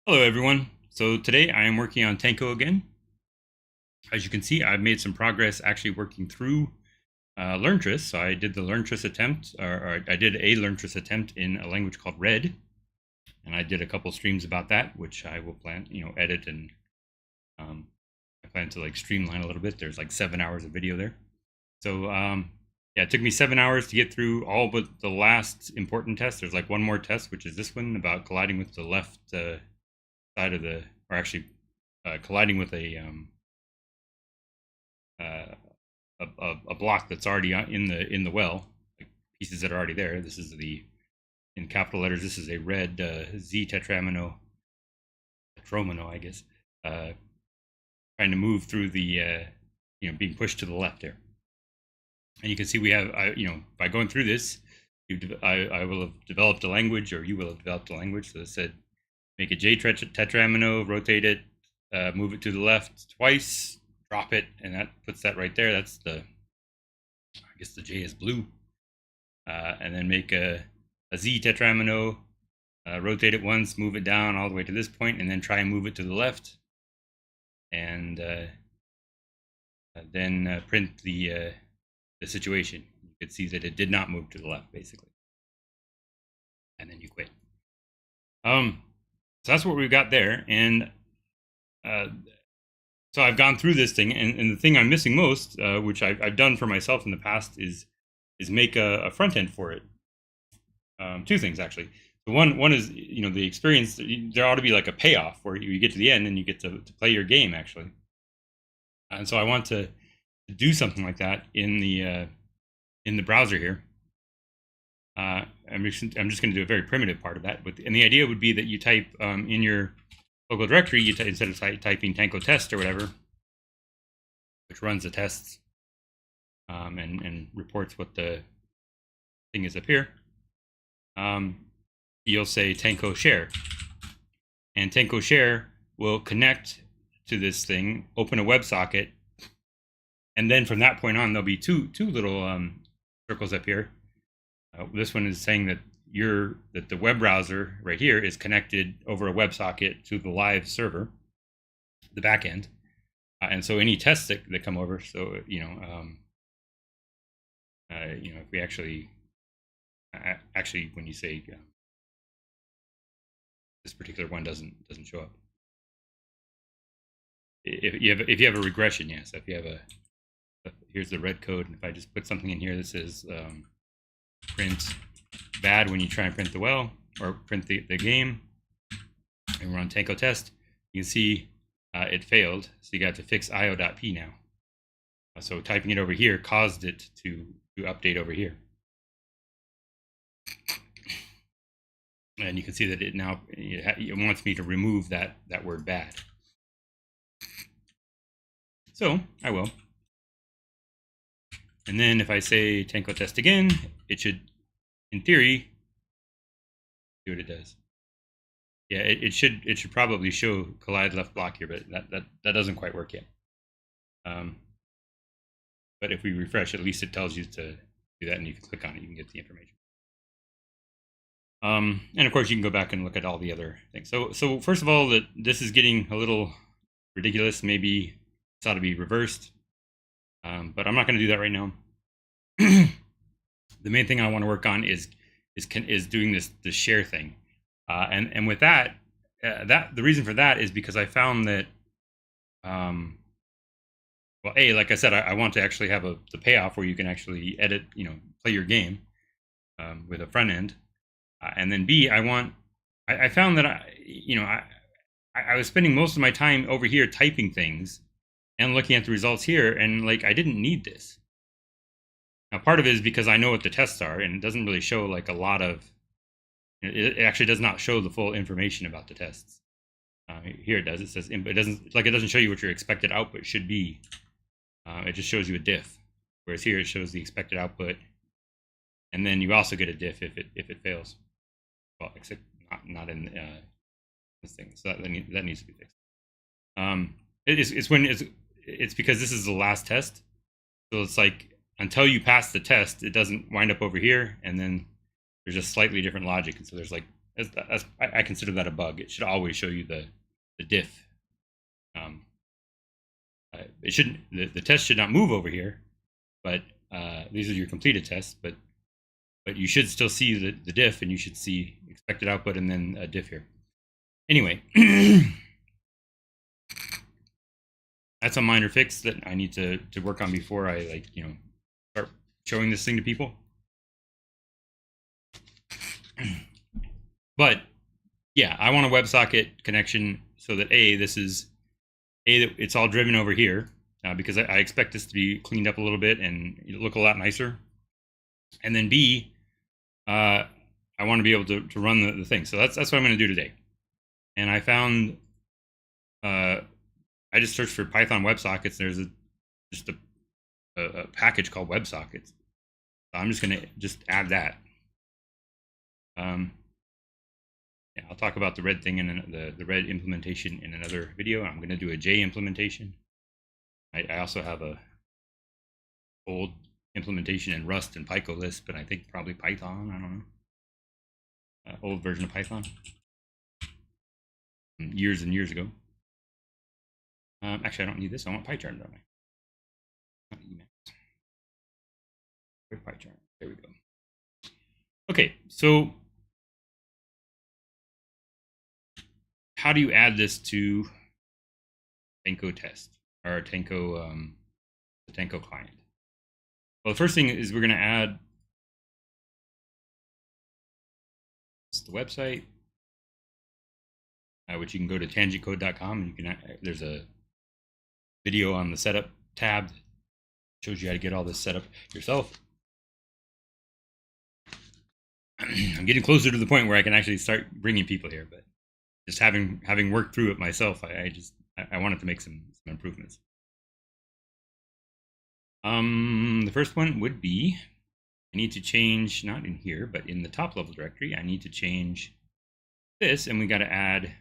Hello everyone. So today I am working on Tanko again. As you can see, I've made some progress actually working through LearnTrist. So I did the LearnTrist attempt, or I did a LearnTrist attempt in a language called Red, and I did a couple streams about that, which I will edit, and I plan to like streamline a little bit. There's like 7 hours of video there. So yeah, it took me 7 hours to get through all but the last important test. There's like one more test, which is this one about colliding with the left side of the, or actually colliding with a block that's already in the well, like pieces that are already there. This is in capital letters. This is a red Z tetromino, I guess, trying to move through the being pushed to the left there. And you can see we have by going through this, I will have developed a language, or you will have developed a language. So it said make a J tetramino, rotate it, move it to the left twice, drop it, and that puts that right there. That's I guess the J is blue. And then make a Z tetramino, rotate it once, move it down all the way to this point, and then try and move it to the left. And then print the situation. You could see that it did not move to the left, basically. And then you quit. So that's what we've got there. And so I've gone through this thing, and the thing I'm missing most, which I've done for myself in the past, is make a front end for it. Two things actually. The one is the experience. There ought to be like a payoff where you get to the end and you get to play your game actually. And so I want to do something like that in the browser here. I'm just going to do a very primitive part of that, and the idea would be that you type in your local directory, instead of typing tanko test or whatever, which runs the tests and reports what the thing is up here, you'll say tanko share, and tanko share will connect to this thing, open a WebSocket, and then from that point on there'll be two little circles up here. This one is saying that the web browser right here is connected over a WebSocket to the live server, the backend, and so any tests that come over. So if we actually when you say this particular one doesn't show up. If you have a regression, yes. If you have here's the red code, and if I just put something in here that says print bad when you try and print the well, or print the game, and run tanko test, you can see it failed. So you got to fix io.p now. So typing it over here caused it to update over here. And you can see that it wants me to remove that word bad. So I will. And then if I say tanko test again, it should, in theory, see what it does. Yeah, it should probably show collide left block here, but that doesn't quite work yet. But if we refresh, at least it tells you to do that, and you can click on it, you can get the information. And of course, you can go back and look at all the other things. So first of all, this is getting a little ridiculous. Maybe this ought to be reversed, but I'm not going to do that right now. The main thing I want to work on is doing this share thing, and with that, the reason for that is because I found that, well, like I said, I want to actually have the payoff where you can actually edit, play your game with a front end, and then B, I found that I was spending most of my time over here typing things and looking at the results here, and like I didn't need this. Now, part of it is because I know what the tests are, and it doesn't really show like a lot of. It actually does not show the full information about the tests. Here it does. It says it doesn't show you what your expected output should be. It just shows you a diff, whereas here it shows the expected output, and then you also get a diff if it fails. Well, except not in this thing. So that needs to be fixed. It's because this is the last test, so it's like until you pass the test, it doesn't wind up over here, and then there's just slightly different logic, and so there's like I consider that a bug. It should always show you the diff. It shouldn't. The test should not move over here, but these are your completed tests. But you should still see the diff, and you should see expected output and then a diff here. Anyway, that's a minor fix that I need to work on before I start showing this thing to people. But yeah, I want a WebSocket connection so that it's all driven over here because I expect this to be cleaned up a little bit and look a lot nicer. And then B, I want to be able to run the thing. So that's what I'm going to do today. And I found, I just searched for Python WebSockets. There's just a package called WebSockets. So I'm just going to add that. Yeah, I'll talk about the red thing and the red implementation in another video. I'm going to do a J implementation. I also have a old implementation in Rust and Lisp, but I think probably Python. I don't know. Old version of Python. Years and years ago. Actually, I don't need this. I want PyCharm, don't I? Not Emacs. Where's PyCharm? There we go. Okay, so how do you add this to Tanco test or Tanco, the Tanco client? Well, the first thing is we're going to add the website, which you can go to tangentcode.com and you can. There's a video on the setup tab that shows you how to get all this set up yourself. I'm getting closer to the point where I can actually start bringing people here, but just having worked through it myself, I wanted to make some improvements. The first one would be I need to change, not in here, but in the top level directory, I need to change this, and we got to add.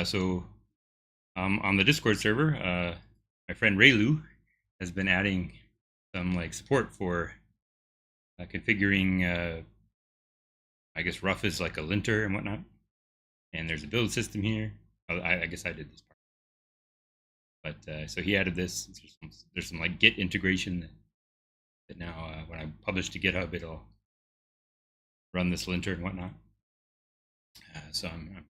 So on the Discord server, my friend Raylu has been adding some support for configuring. I guess rough is like a linter and whatnot, and there's a build system here. I guess I did this part, but so he added this. There's some Git integration that now when I publish to GitHub, it'll run this linter and whatnot. So I'm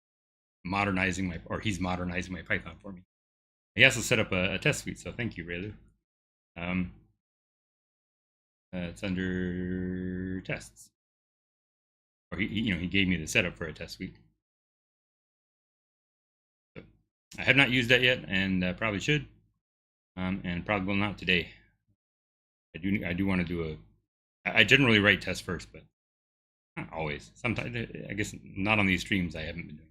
modernizing he's modernizing my Python for me. He also set up a test suite, so thank you, Raylu. It's under tests. Or he gave me the setup for a test suite. So I have not used that yet, and probably should, and probably will not today. I do want to do I generally write tests first, but not always. Sometimes, I guess not on these streams. I haven't been doing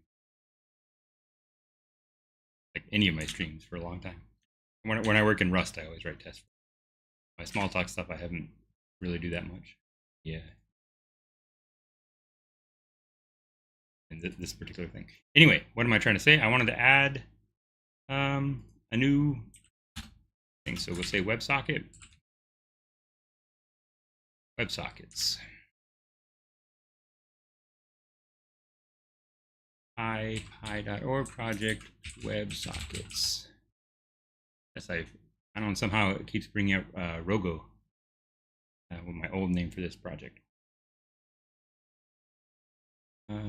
any of my streams for a long time. When I work in Rust, I always write tests. My small talk stuff, I haven't really do that much. Yeah. This particular thing. Anyway, what am I trying to say? I wanted to add a new thing. So we'll say WebSocket. WebSockets. pi.org project WebSockets. Yes, I don't know, somehow it keeps bringing up Rogo, with my old name for this project. I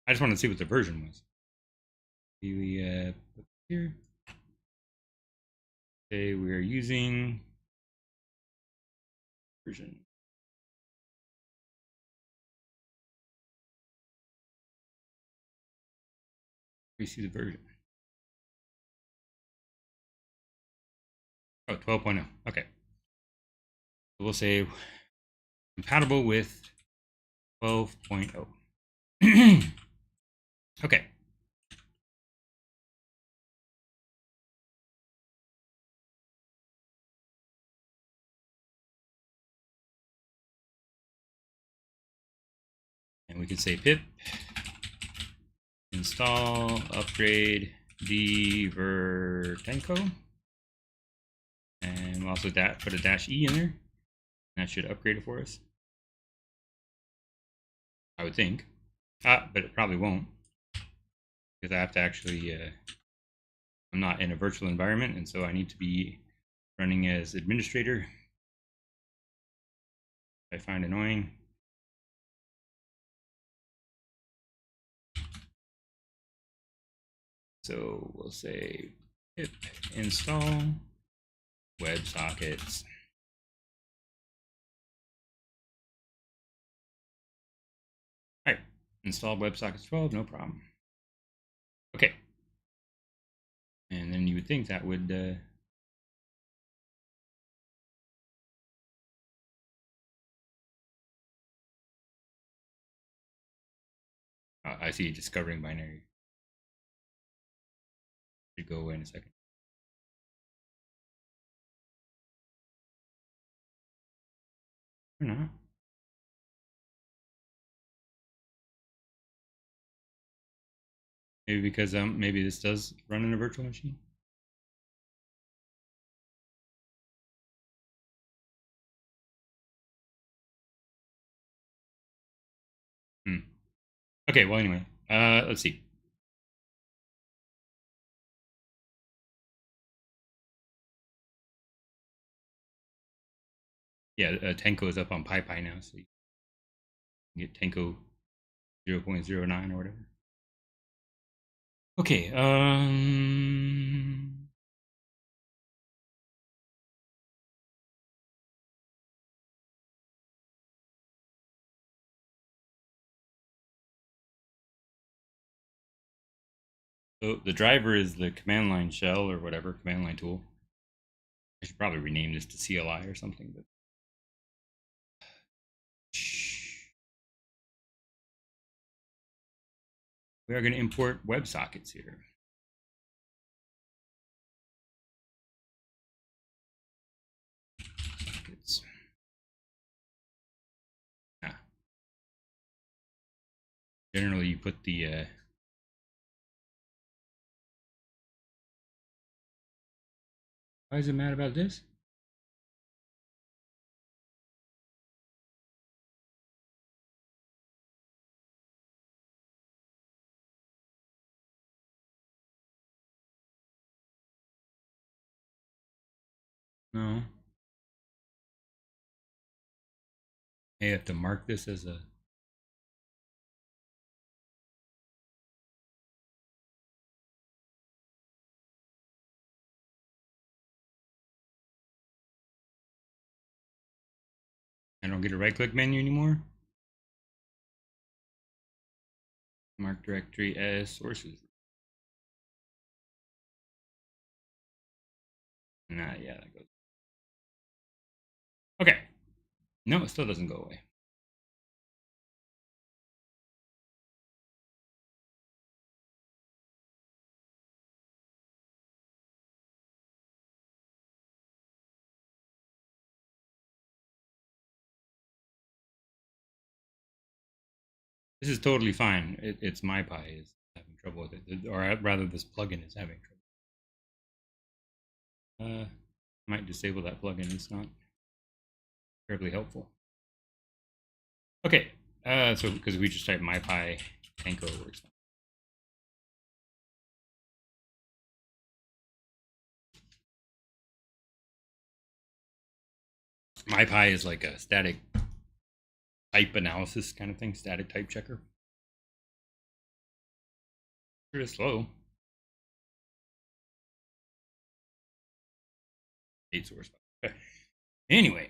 just wanted to see what the version was. We put here. Okay, we are using version. We see the version. Oh, 12.0. Okay. So we'll say compatible with 12.0. Okay. And we can say pip install upgrade dver tanco, and we'll also put a -e in there, That should upgrade it for us, I would think. But it probably won't, because I have to actually, I'm not in a virtual environment, and so I need to be running as administrator. I find annoying. So we'll say pip install WebSockets. All right, install WebSockets 12, no problem. Okay. And then you would think that would I see discovering binary. Should go away in a second. Or not. Maybe because maybe this does run in a virtual machine. Okay, well anyway, let's see. Yeah, tanco is up on PyPy now, so you can get tanco 0.09 or whatever. Okay, so the driver is the command line shell or whatever, command line tool. I should probably rename this to CLI or something, but we are going to import WebSockets here. Sockets. Generally, you put the why is it mad about this? No. I have to mark this as a. I don't get a right-click menu anymore. Mark directory as sources. Nah, yeah, that goes. Okay. No, it still doesn't go away. This is totally fine. It's my Pi is having trouble with it, or rather, this plugin is having trouble. Might disable that plugin. It's not terribly helpful. Okay, so because we just type mypi tanco works. MyPy is like a static type analysis kind of thing, static type checker. Pretty slow. 8 source. Okay. Anyway,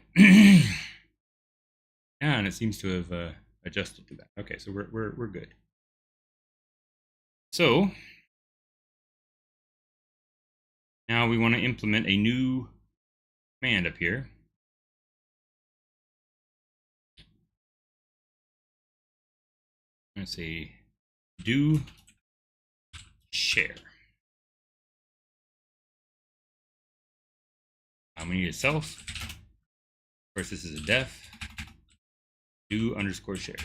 and it seems to have adjusted to that. Okay, so we're good. So now we want to implement a new command up here. Let's say do share. We need a self. Of course, this is a def. Do underscore share.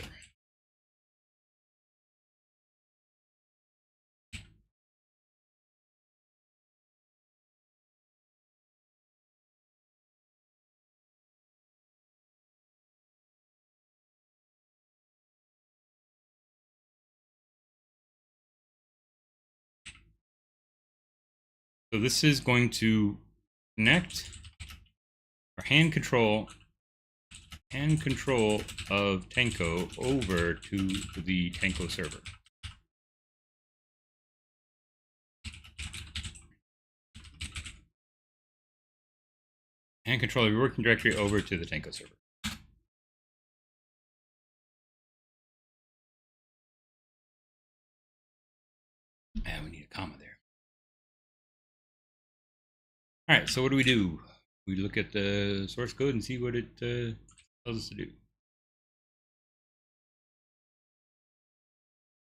So this is going to connect our hand control of Tanco over to the Tanco server. And control your working directory over to the Tanco server. And we need a comma there. All right, so what do? We look at the source code and see what it tells us to do.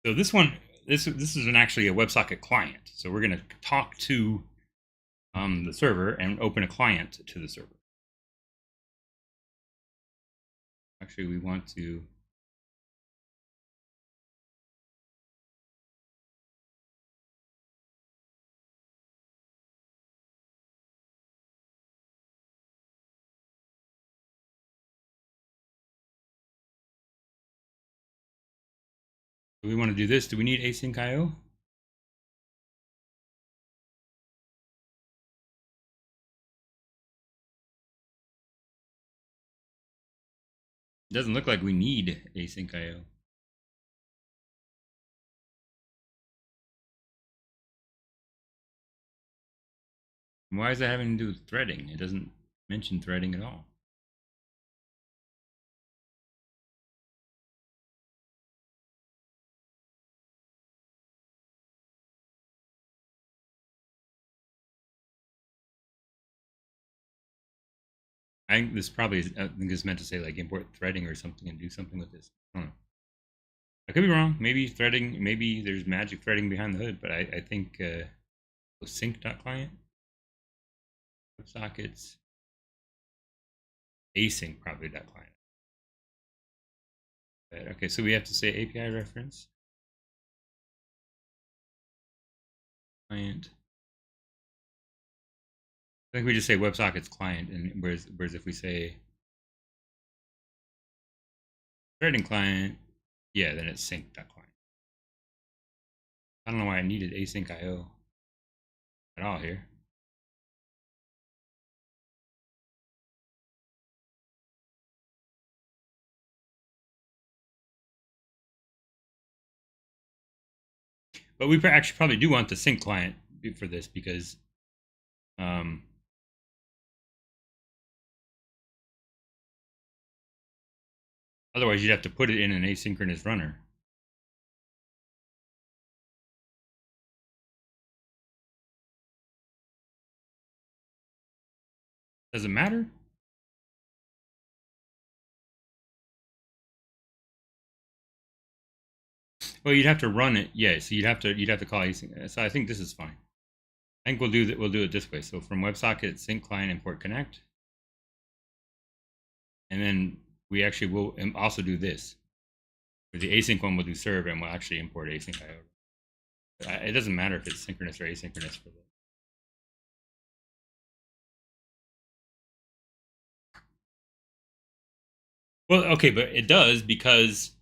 So this one, this is actually a WebSocket client. So we're going to talk to the server and open a client to the server. Actually, we want to. Do we want to do this? Do we need async IO? It doesn't look like we need async IO. Why is that having to do with threading? It doesn't mention threading at all. I think this probably is, I think it's meant to say like import threading or something and do something with this. I don't know. I could be wrong. Maybe threading, maybe there's magic threading behind the hood, but I think sync.client, WebSockets, async probably .client. But, okay, so we have to say API reference, client. I think we just say WebSockets client, and whereas if we say threading client, yeah, then it's sync.client. I don't know why I needed async IO at all here. But we actually probably do want the sync client for this because otherwise you'd have to put it in an asynchronous runner. Does it matter? Well, you'd have to run it, yeah. So you'd have to call async. So I think this is fine. I think we'll do that. We'll do it this way. So from WebSocket sync client import connect, and then we actually will also do this. For the async one, we'll do serve, and we'll actually import async IO. It doesn't matter if it's synchronous or asynchronous for this. Well, okay, but it does because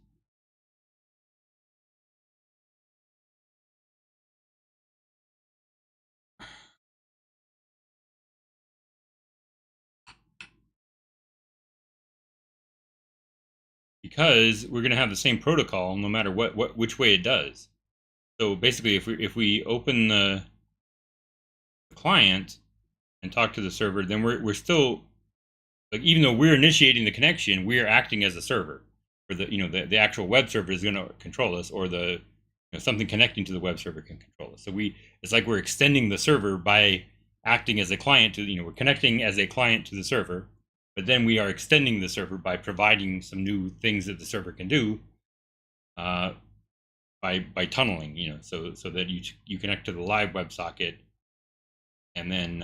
we're going to have the same protocol no matter which way it does. So basically, if we open the client and talk to the server, then we're still like, even though we're initiating the connection, we are acting as a server. For the actual web server is going to control us, or something connecting to the web server can control us. So it's like we're extending the server by acting as a client to we're connecting as a client to the server, but then we are extending the server by providing some new things that the server can do by tunneling, so that you connect to the live WebSocket, and then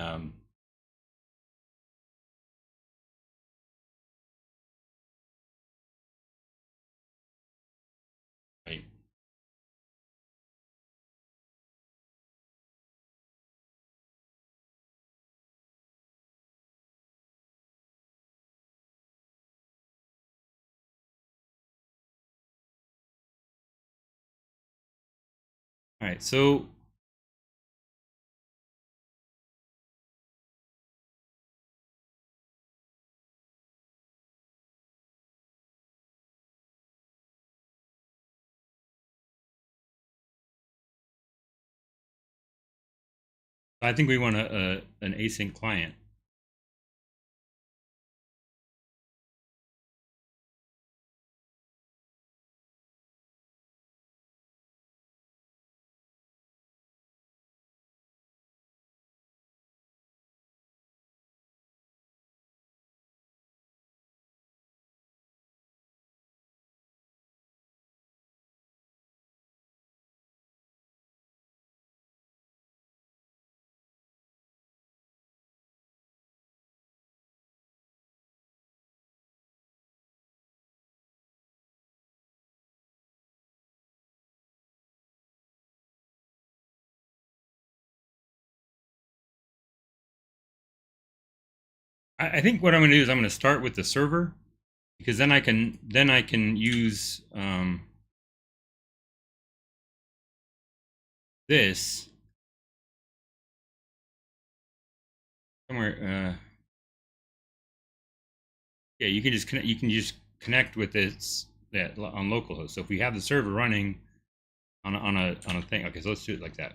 right. All right, so I think we want an async client. I think what I'm going to do is I'm going to start with the server, because then I can use this somewhere. Yeah, you can just connect with this that on localhost. So if we have the server running on a thing, okay, so let's do it like that.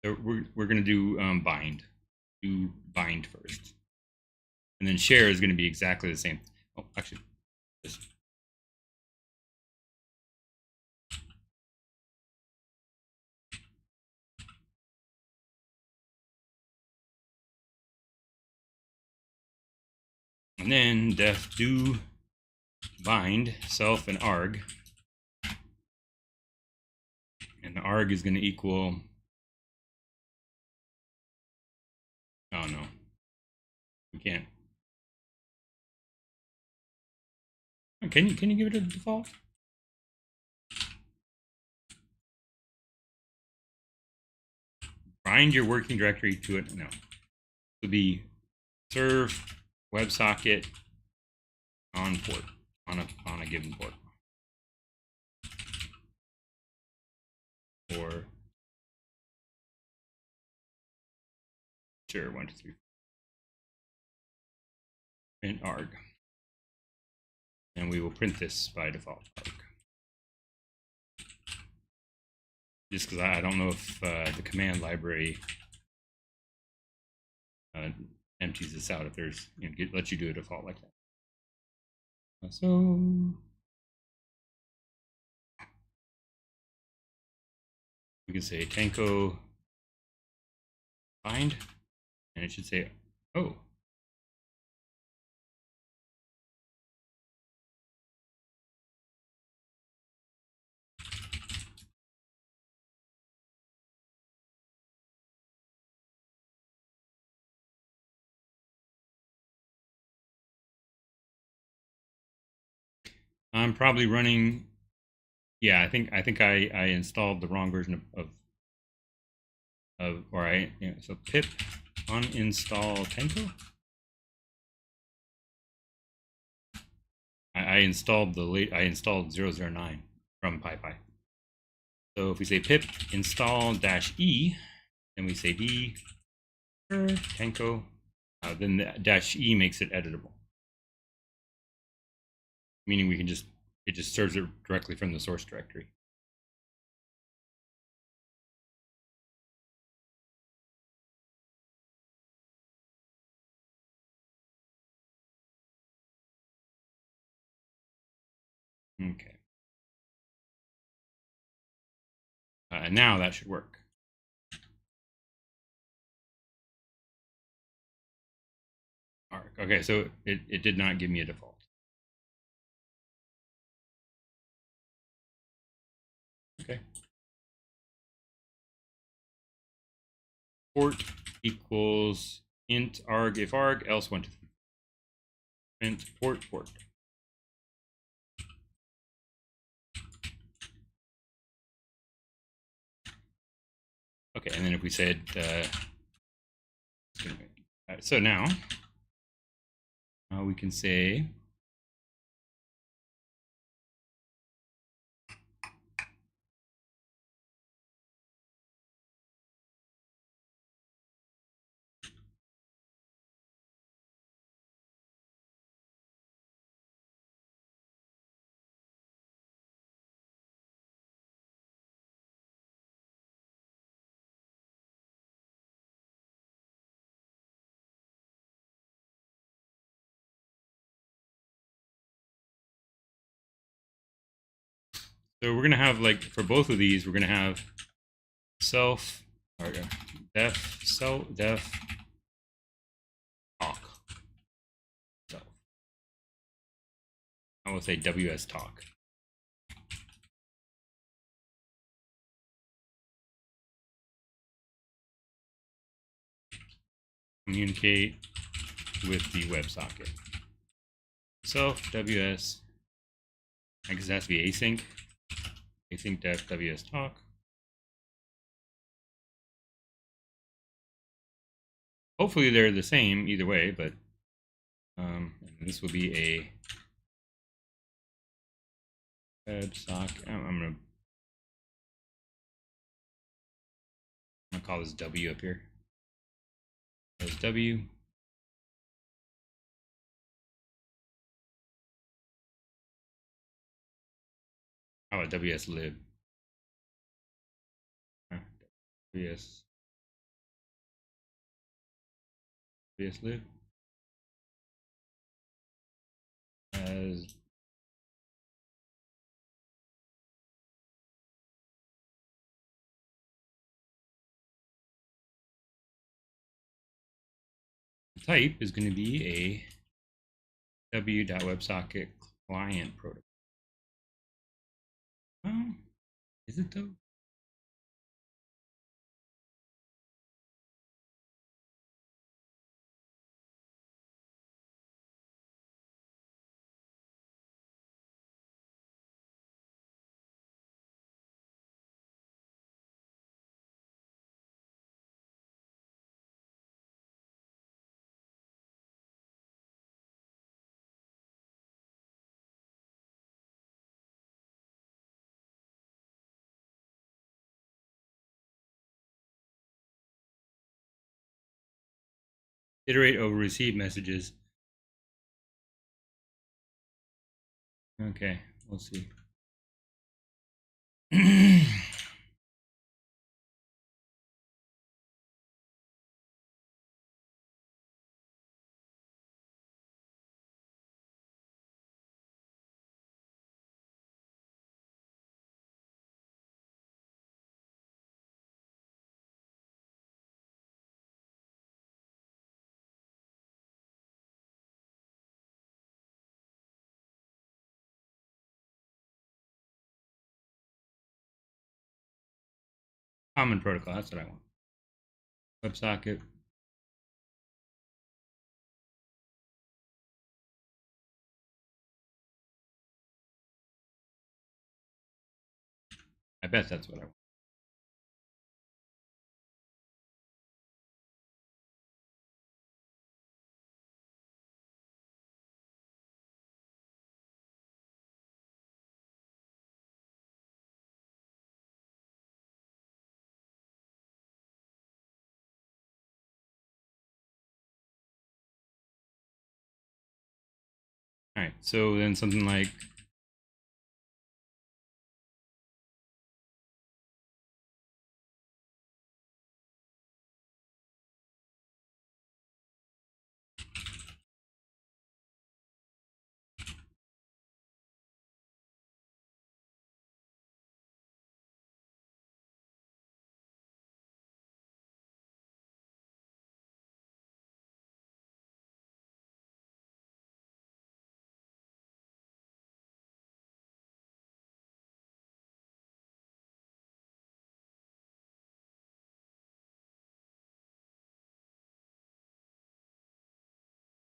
So we're going to do bind. Do bind first, and then share is going to be exactly the same. Oh, actually, this. And then def do bind self and arg, and the arg is going to equal. Oh no, we can't. Can you give it a default? Bind your working directory to it. No, it will be serve WebSocket on port on a given port, or sure 1 2 3 print arg, and we will print this by default arg. Just because I don't know if the command library empties this out if there's lets you do a default like that. So we can say tanco bind, and it should say, oh. I'm probably running. Yeah, I think I installed the wrong version of or so pip uninstall tanco. I installed I installed 009 from PyPy. So if we say pip install -e, then we say d tanco, then the -e makes it editable, meaning we can it just serves it directly from the source directory. Okay. And now that should work. Okay, so it did not give me a default. Okay. Port equals int arg if arg, else 1 2 3. Print port. Okay, and then if we said, so now we can say So we're gonna have, like, for both of these, we're gonna have self or def talk. Self. I will say WS talk. Communicate with the WebSocket. Self WS. I guess it has to be async. Async def WS talk. Hopefully they're the same either way, but this will be a WebSocket. I'm gonna call this W up here. There's W. How about WS lib? WS lib as type is going to be a w.websocket client protocol. Oh, is it though? Iterate over receive messages. Okay, we'll see. Common protocol, that's what I want. WebSocket. I bet that's what I want. All right, so then something like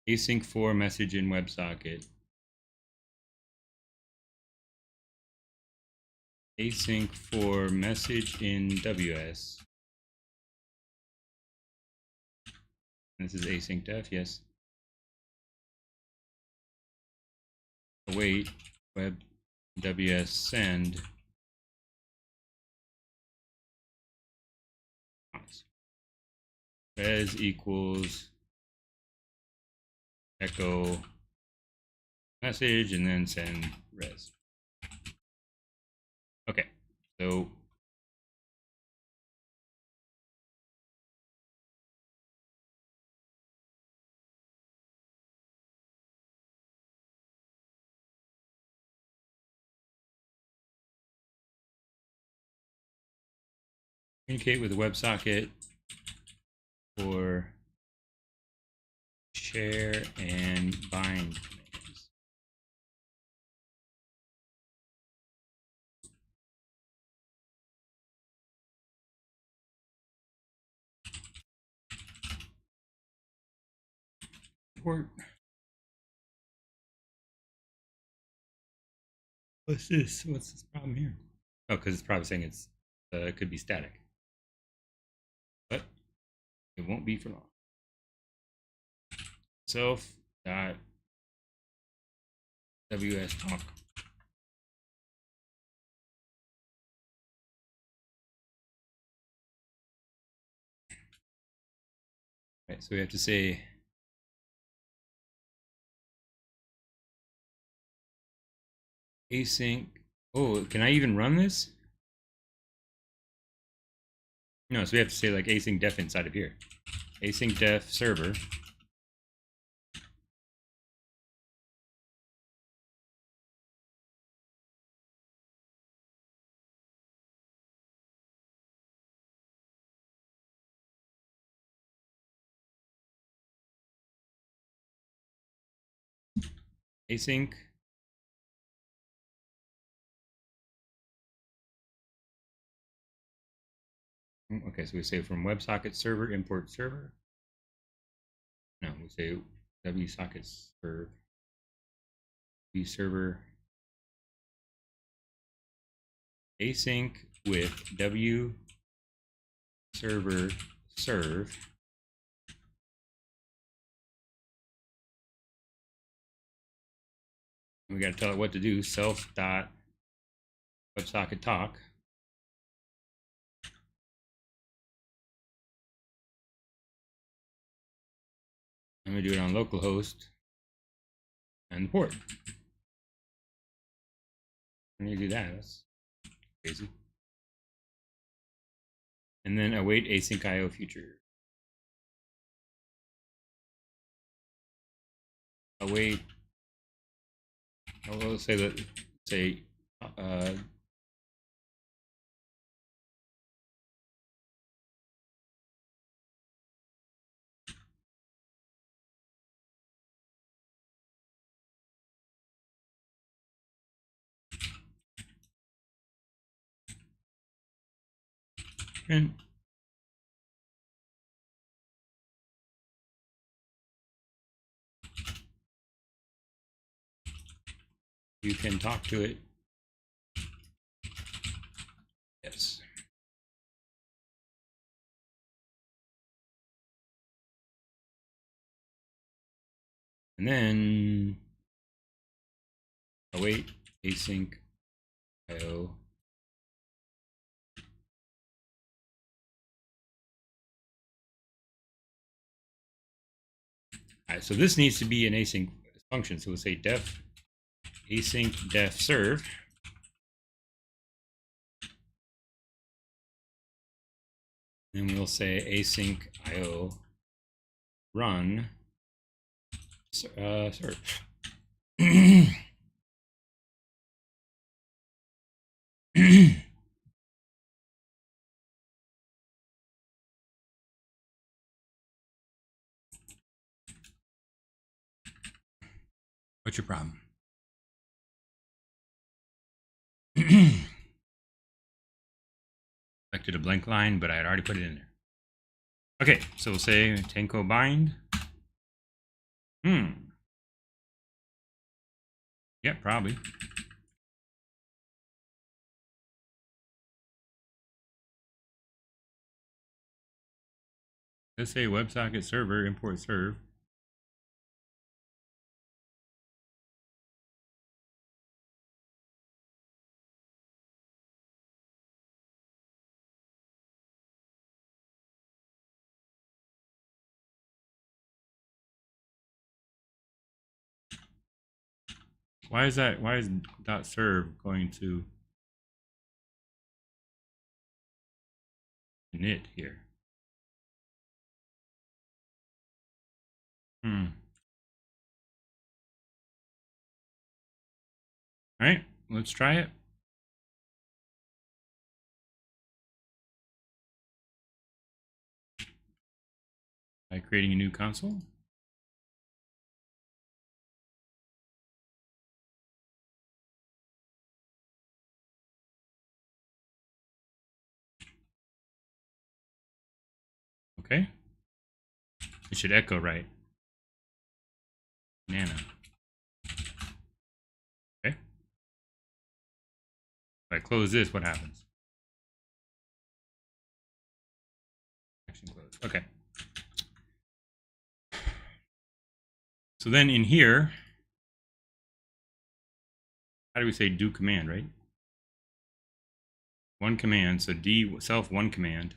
async for message in WebSocket. Async for message in WS. This is async def, yes. Await web WS send. Res equals echo message and then send res. Okay, so communicate with the WebSocket for share and bind commands. Import. What's this? What's this problem here? Oh, because it's probably saying it could be static, but it won't be for long. Self dot ws talk. Right, so we have to say async. Oh, can I even run this? No, so we have to say like async def inside of here. Async def server. Async. Okay, so we say from WebSocket server import server. No, we say WSocket serve server async with W server serve. We got to tell it what to do. Self dot WebSocket talk. I'm going to do it on localhost and the port. I need to do that. That's crazy. And then await async IO future. Await. I will say that. Say. And you can talk to it. Yes. And then await async IO. All right, so this needs to be an async function. So we'll say def async def serve. And we'll say async IO run serve. What's your problem? Selected a blank line, but I had already put it in there. Okay, so we'll say tanco bind. Yeah, probably. Let's say WebSocket server import serve. Why is that? Why is dot serve going to init here? All right, let's try it. by creating a new console. Okay. It should echo right. Nana. Okay. If I close this, what happens? Action close. Okay. So then in here, how do we say do command, right? One command, so D self one command.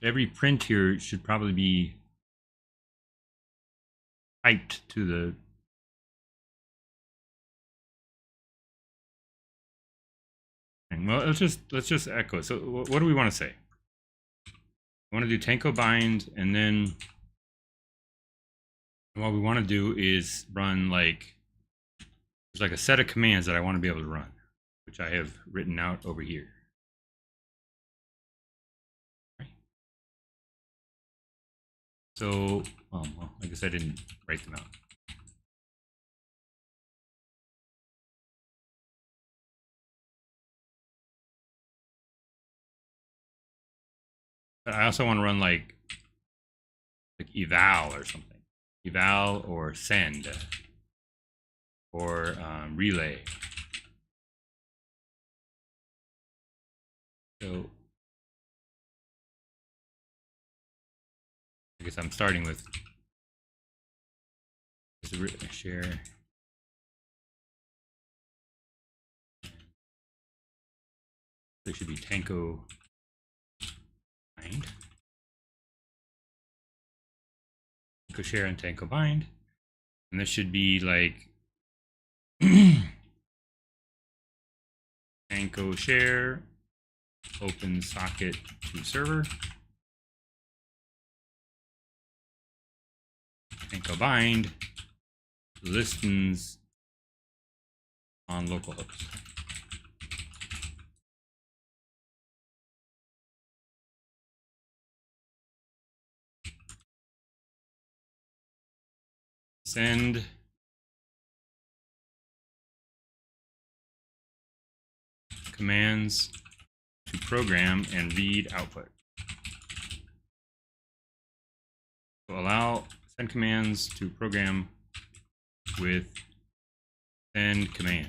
Every print here should probably be typed to the thing. Well, let's just echo. So what do we want to say? We want to do tanco bind, and then what we want to do is run like there's like a set of commands that I want to be able to run, which I have written out over here. So, well, I guess I didn't write them out. But I also want to run like eval or something, eval or send or relay. So I guess I'm starting with share. There should be tanco bind, tanco share and tanco bind, and this should be like tanco share open socket to server, tanco bind listens on localhost. Send commands to program and read output. So allow send commands to program with send command.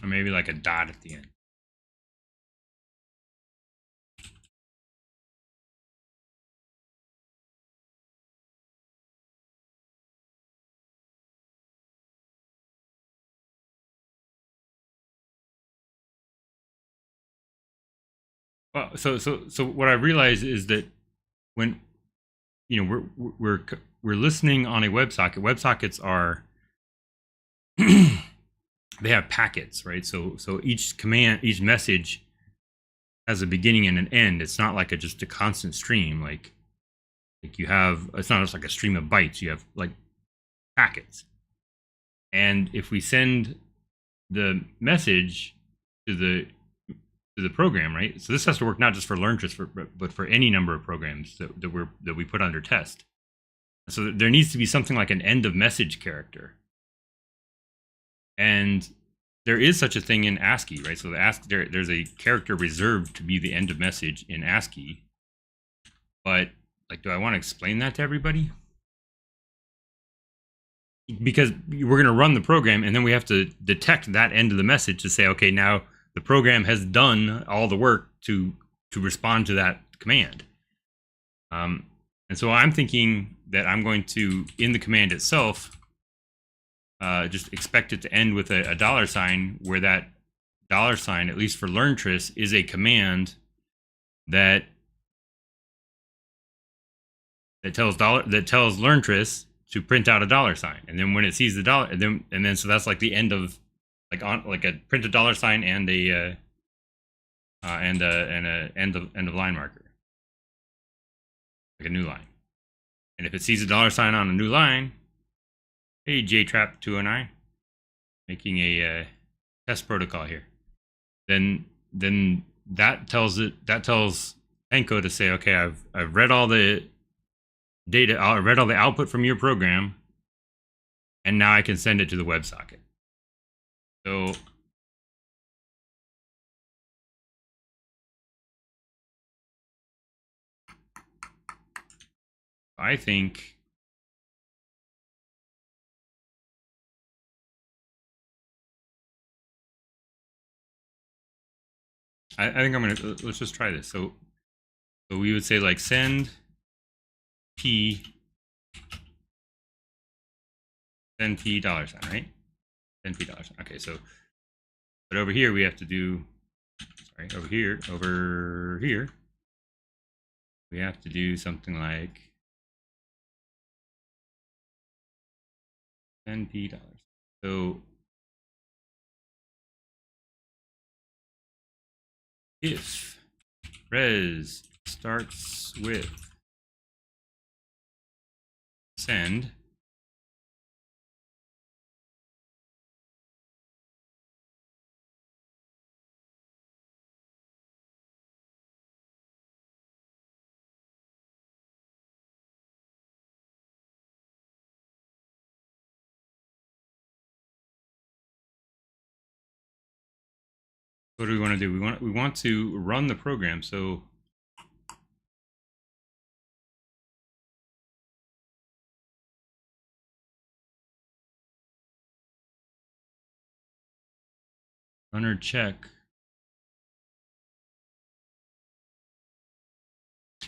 Or maybe like a dot at the end. Well, so what I realized is that when we're listening on a WebSocket. WebSockets are they have packets, right? So each command, each message has a beginning and an end. It's not like just a constant stream. Like you have, it's not just like a stream of bytes. You have like packets. And if we send the message to the program, right? So this has to work not just for LearnTrist, but for any number of programs that we put under test. So there needs to be something like an end of message character. And there is such a thing in ASCII, right? So there's a character reserved to be the end of message in ASCII. But like, do I want to explain that to everybody? Because we're going to run the program, and then we have to detect that end of the message to say, okay, now the program has done all the work to respond to that command. And so I'm thinking that I'm going to, in the command itself, just expect it to end with a $, where that $, at least for LearnTris, is a command that tells LearnTris to print out a $, and then when it sees the dollar, and then so that's like the end of like a print a $, and a end of line marker, like a new line. And if it sees a $, on a new line, hey, JTrap209, making a test protocol here, then that tells tanco to say, okay, I've read all the data, I read all the output from your program, and now I can send it to the WebSocket. So I think I'm gonna, let's just try this. So we would say like send $, $, right? Send $. Okay, so but over here we have to do, sorry, over here we have to do something like $10. So if res starts with send, what do we want to do? We want to run the program. So runner check.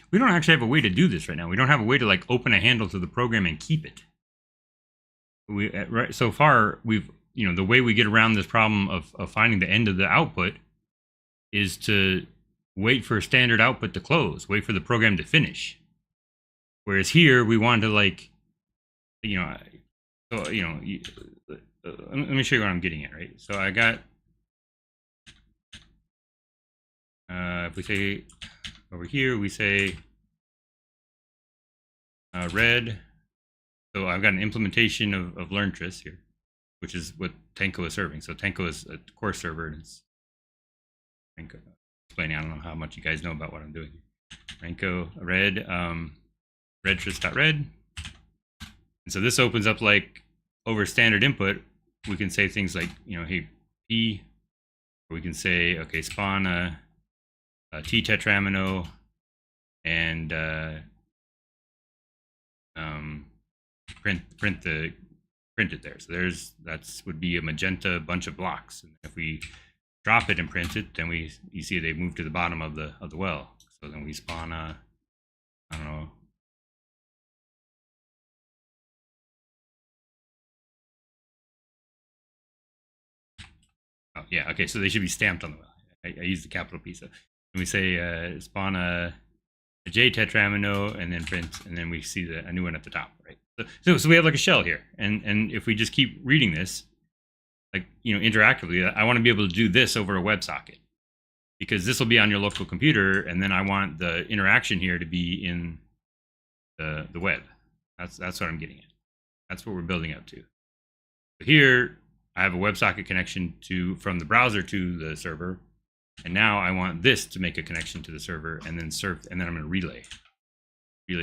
We don't actually have a way to do this right now. We don't have a way to like open a handle to the program and keep it. Right, so far we've, the way we get around this problem of finding the end of the output is to wait for standard output to close, wait for the program to finish. Whereas here we want to like, let me show you what I'm getting at, right? So I got, if we say over here, we say red. So I've got an implementation of LearnTris here, which is what tanco is serving. So tanco is a core server, and it's tanco explaining. I don't know how much you guys know about what I'm doing here. Tanco red, redtris.red. And so this opens up like over standard input. We can say things like, hey, P, or we can say, okay, spawn a T tetramino and print it there. So that's would be a magenta bunch of blocks. And if we drop it and print it, then you see they move to the bottom of the well. So then we spawn a, I don't know, oh yeah, okay, so they should be stamped on the well. I use the capital P. So we say spawn a J tetramino and then print, and then we see a new one at the top, right? So we have like a shell here, and if we just keep reading this, like interactively, I want to be able to do this over a WebSocket, because this will be on your local computer, and then I want the interaction here to be in the web. That's what I'm getting at. That's what we're building up to. So here I have a WebSocket connection from the browser to the server, and now I want this to make a connection to the server, and then I'm going to relay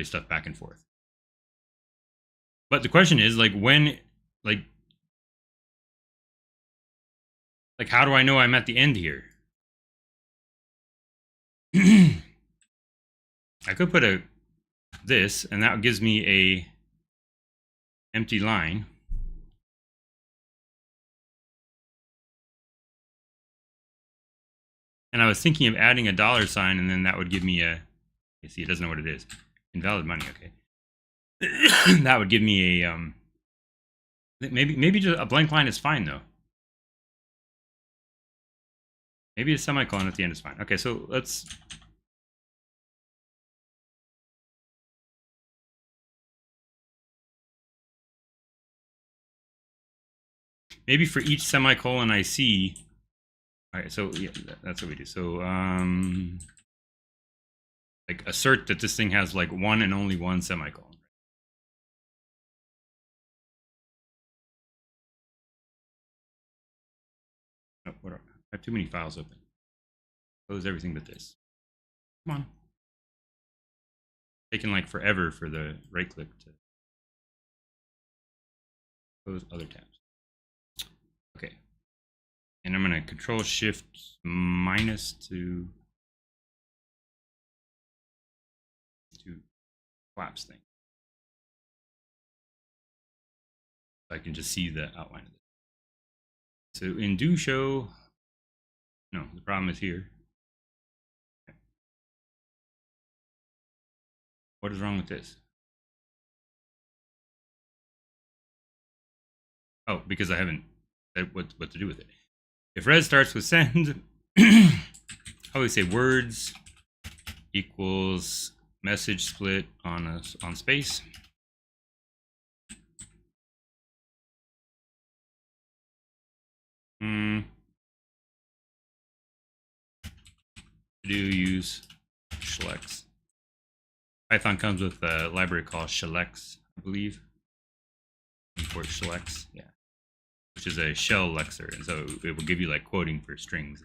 stuff back and forth. But the question is, like, when, like how do I know I'm at the end here? I could put this, and that gives me a empty line. And I was thinking of adding a $, and then that would give me a You see, it doesn't know what it is. Invalid money. Okay. That would give me a maybe just a blank line is fine though. Maybe a semicolon at the end is fine. Okay, so let's. Maybe for each semicolon I see. All right, so yeah, that's what we do. So like assert that this thing has like one and only one semicolon. Oh, what are, I have too many files open. Close everything but this. Come on. Taking like forever for the right click to close other tabs. Okay. And I'm going to control shift minus to collapse thing. So I can just see the outline of it. So in do show, no, the problem is here. Okay. What is wrong with this? Oh, because I haven't said what to do with it. If res starts with send, how do we say words equals message split on space. Do use shlex. Python comes with a library called shlex, I believe. Import shlex, yeah, which is a shell lexer, and so it will give you like quoting for strings,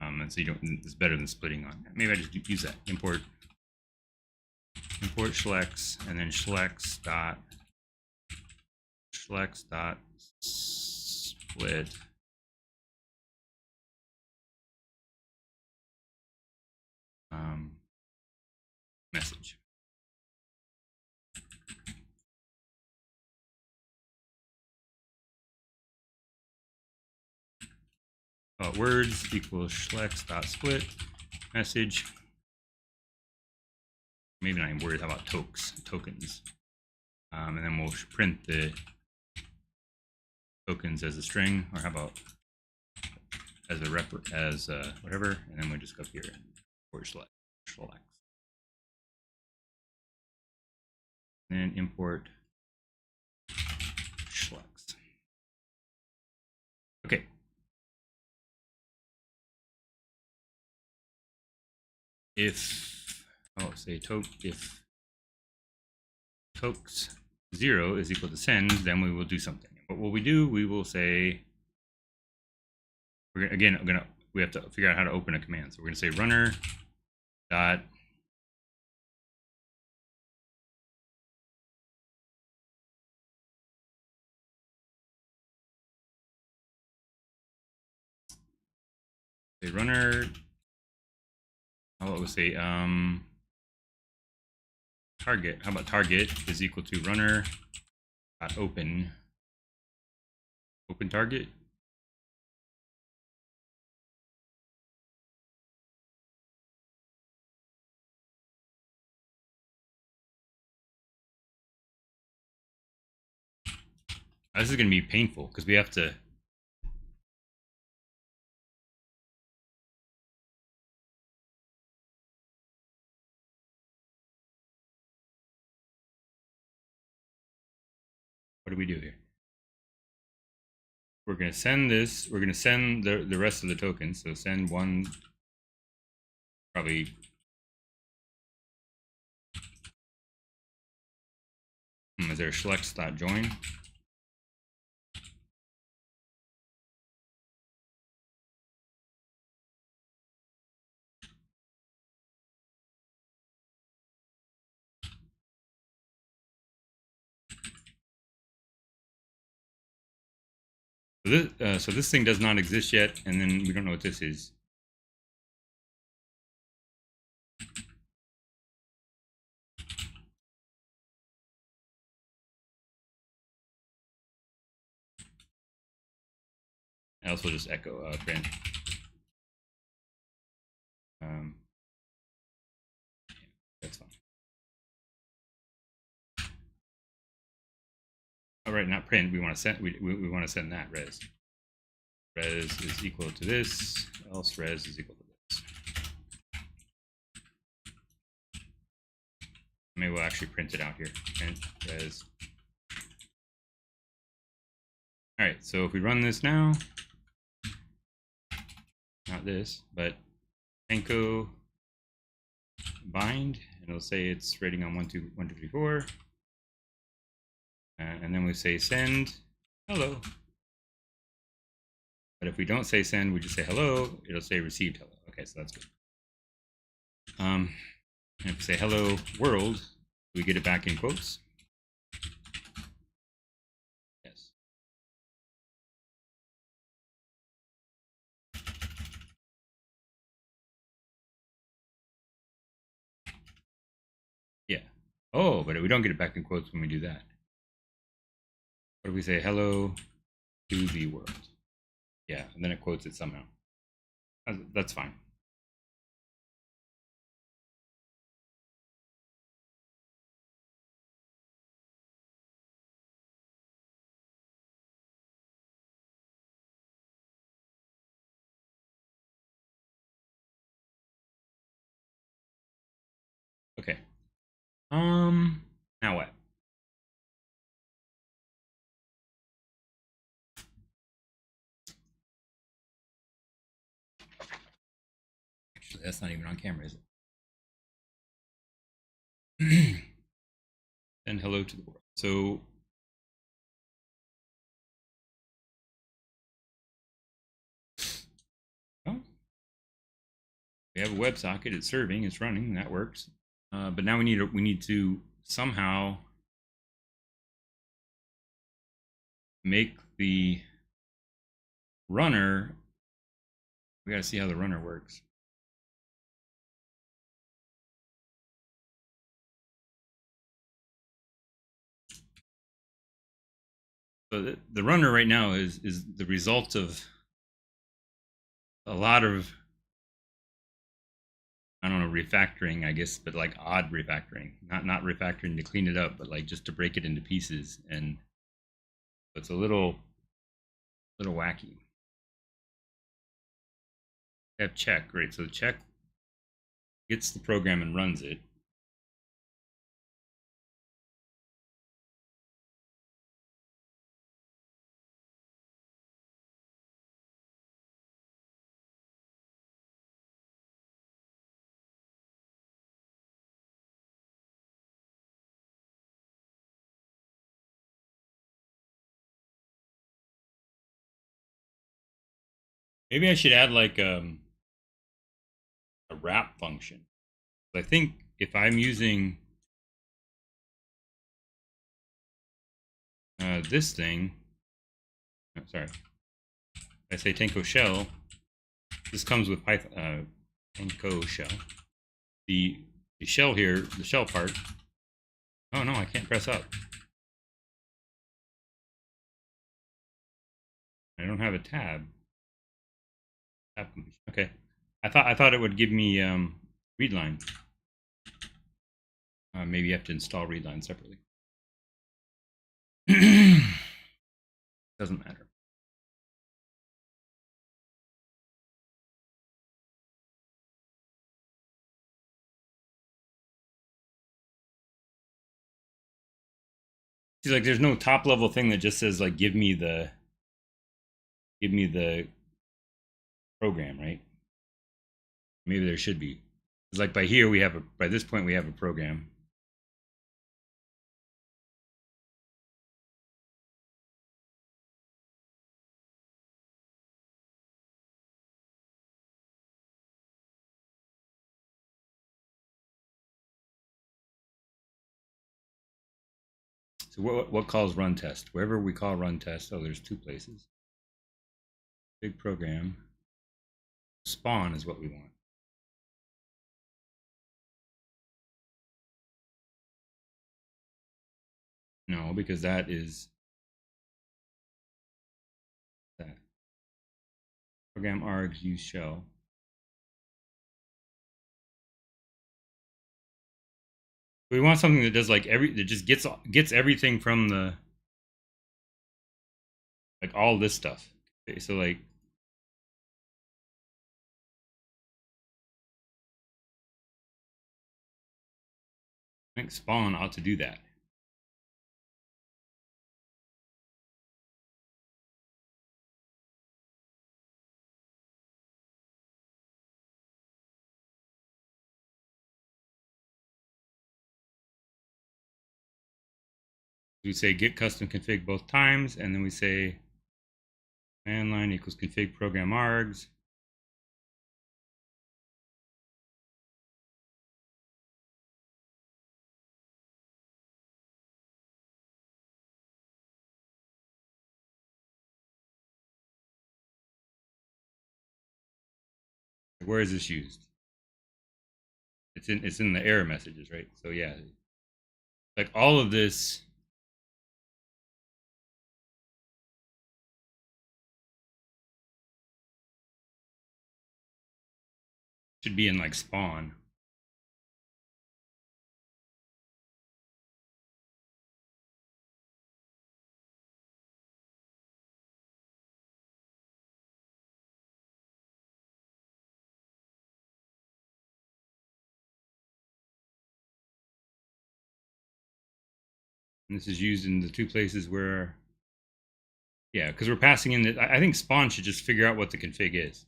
and so you don't. It's better than splitting on. Maybe I just use that import shlex, and then shlex dot split message. Words equals shlex dot split message. Maybe not even words. How about tokens? And then we'll print the tokens as a string, or how about as a whatever, and then we just go here and import shlex. And then import shlex. Okay. If if tokes 0 is equal to send, then we will do something. But what we do, we will say, we have to figure out how to open a command. So we're going to say runner dot runner. Oh, we'll say target. How about target is equal to runner dot open target. This is going to be painful because we have to. What do we do here? We're going to send this. We're going to send the rest of the tokens. So send one, probably. Is there a shlex.join? So this thing does not exist yet, and then we don't know what this is. Else we'll just echo print. Oh, right, not print. We want to send. We want to send that res. Res is equal to this. Else res is equal to this. Maybe we'll actually print it out here. Print res. All right. So if we run this now, not this, but tanco bind, and it'll say it's rating on 1, 2, 1, 2, 3, 4. And then we say send hello. But if we don't say send, we just say hello, it'll say received hello. Okay, so that's good. And if we say hello world, we get it back in quotes. Yes. Yeah. Oh, but we don't get it back in quotes when we do that. What if we say hello to the world? Yeah, and then it quotes it somehow. That's fine. Okay. Now what? Actually, that's not even on camera, is it? Then hello to the world. So well, we have a WebSocket. It's serving. It's running. That works. But now we need to somehow make the runner. We got to see how the runner works. So the runner right now is the result of a lot of, I don't know, refactoring, I guess, but like odd refactoring, not refactoring to clean it up, but like just to break it into pieces, and it's a little wacky. We have check, right? So the check gets the program and runs it. Maybe I should add like a wrap function. I think if I'm using this thing, oh, sorry, I say tanco shell. This comes with Python tanco shell. The shell here, the shell part. Oh no, I can't press up. I don't have a tab. Tab completion. Okay, I thought it would give me readline. Maybe you have to install readline separately. Doesn't matter. See, like, there's no top level thing that just says like give me the program, right? Maybe there should be. It's like by here we have a, by this point we have a program. So what calls run test? Wherever we call run test, oh, there's two places. Big program. Spawn is what we want. No, because that is that. Program args use shell. We want something that does like that just gets everything from the like all this stuff. Okay, so like I think spawn ought to do that. We say get custom config both times, and then we say command line equals config program args. Where is this used? It's in the error messages, right? So yeah, like all of this should be in like spawn. And this is used in the two places where, yeah, because we're passing in the, I think spawn should just figure out what the config is.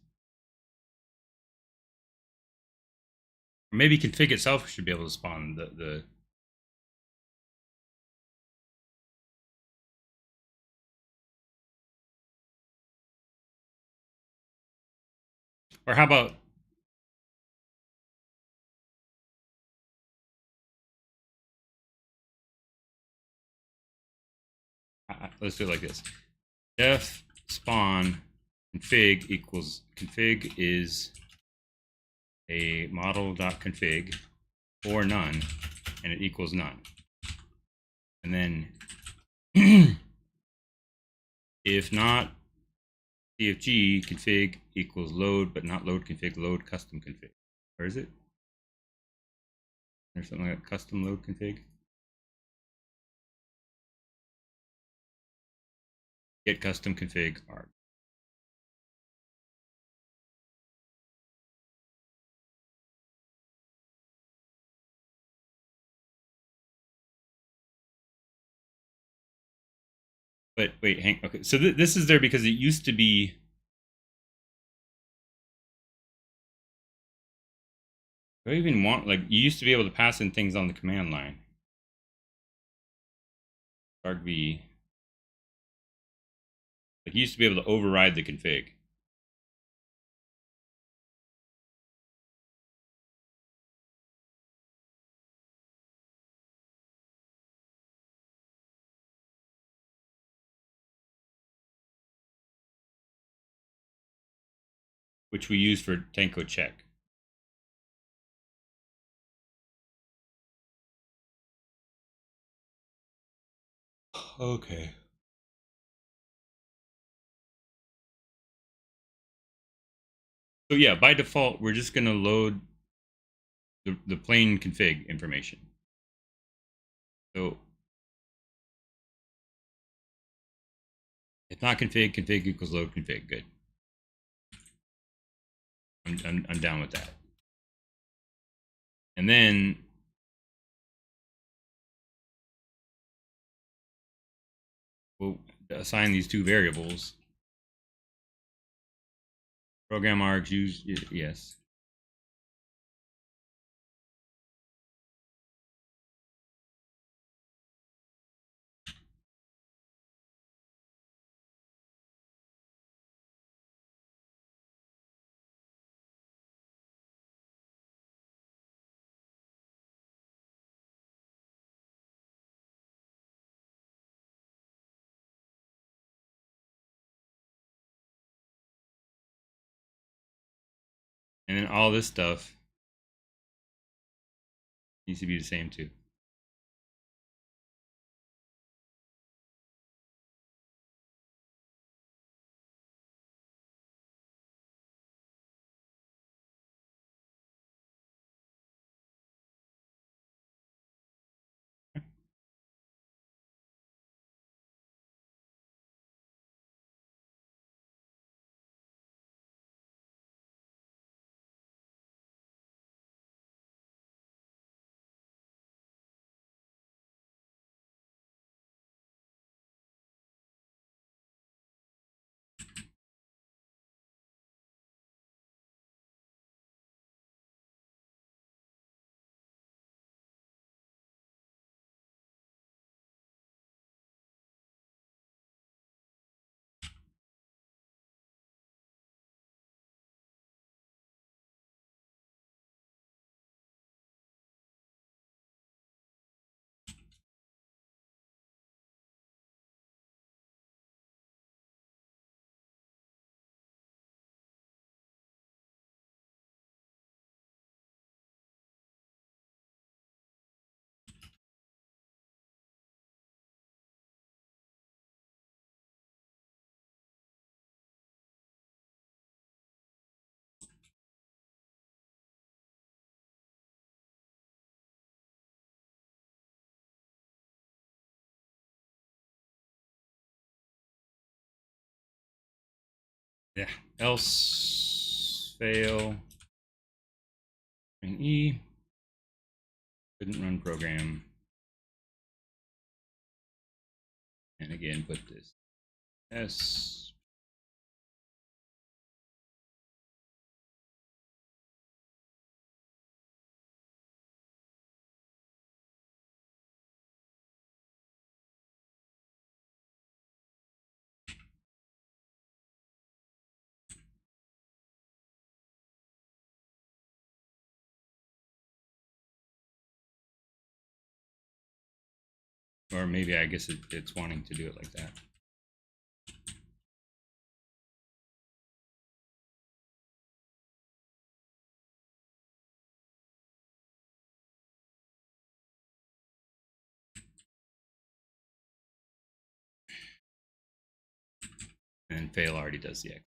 Or maybe config itself should be able to spawn the or how about let's do it like this. Def spawn config equals config is a model.config or none, and it equals none. And then if not CFG config equals load, but not load config, load custom config. Where is it? There's something like custom load config. Get custom config arg. But wait, hang. Okay, so this is there because it used to be. Do I even want, like, you used to be able to pass in things on the command line. argv. Like, you used to be able to override the config. Which we use for tanco check. Okay. So yeah, by default, we're just gonna load the plain config information. So if not config, config equals load config. Good. I'm down with that. And then we'll assign these two variables. Program args use yes. And then all this stuff needs to be the same too. Yeah. Else fail string E couldn't run program. And again, put this S. Or maybe I guess it's wanting to do it like that. And fail already does the X.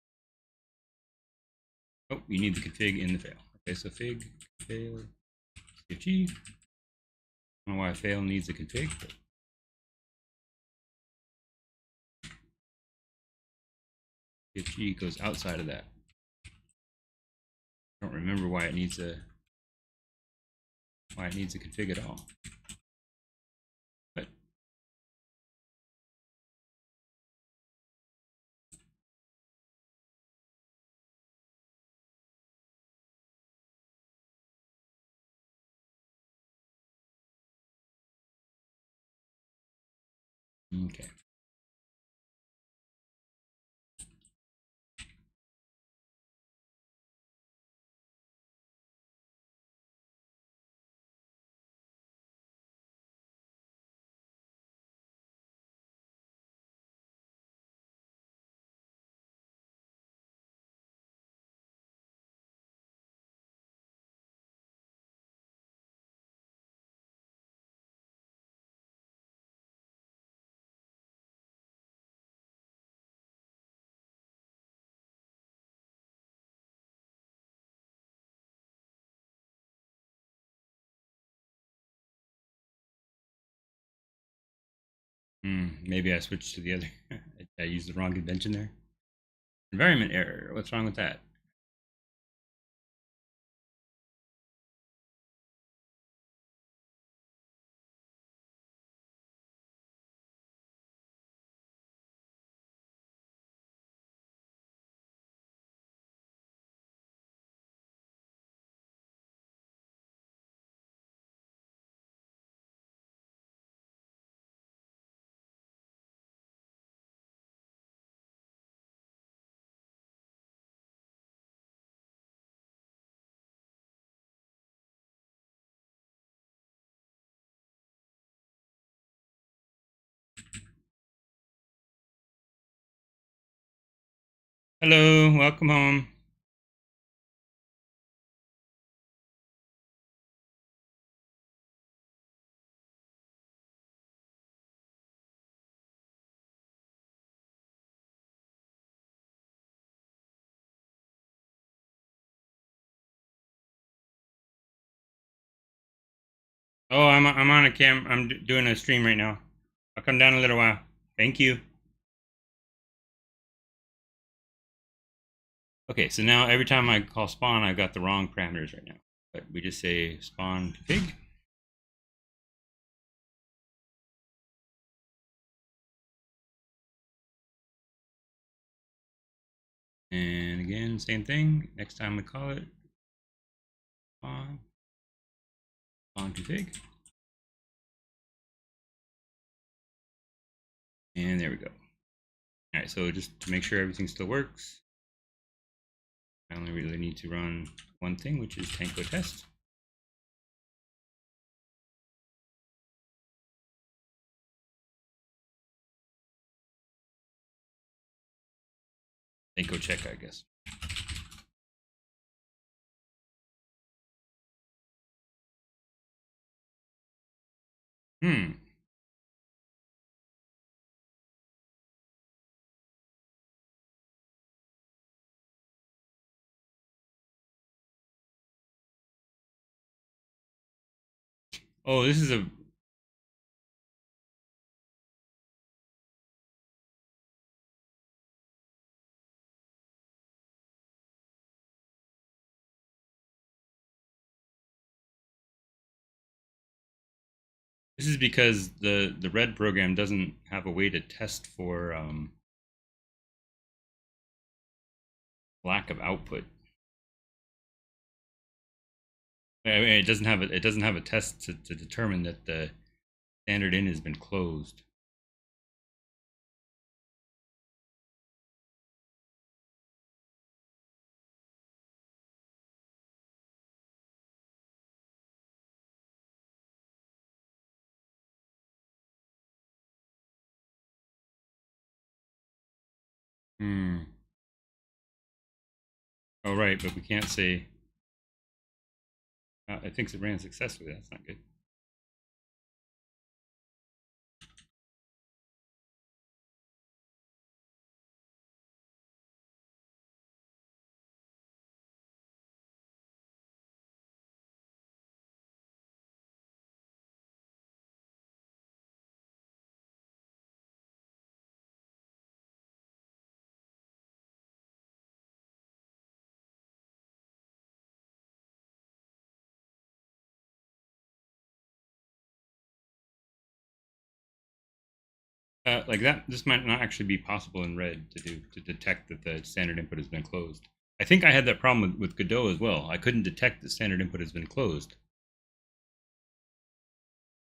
Oh, you need the config in the fail. Okay, so fig, fail, CFG. I don't know why fail needs a config, but CFG goes outside of that. I don't remember why it needs a config at all. But okay. Maybe I switched to the other. I used the wrong convention there. Environment error. What's wrong with that? Hello, welcome home. Oh, I'm on a cam. I'm doing a stream right now. I'll come down a little while. Thank you. Okay, so now every time I call spawn, I've got the wrong parameters right now. But we just say spawn config. And again, same thing. Next time we call it, spawn config. And there we go. All right, so just to make sure everything still works, I only really need to run one thing, which is tanco test. Tanco check, I guess. Oh, this is a This is because the red program doesn't have a way to test for lack of output. I mean, it doesn't have a test to determine that the standard in has been closed. Hmm. Oh, right, but we can't say. It thinks it ran successfully. That's not good. Like that, this might not actually be possible in red to detect that the standard input has been closed. I think I had that problem with Godot as well. I couldn't detect that standard input has been closed.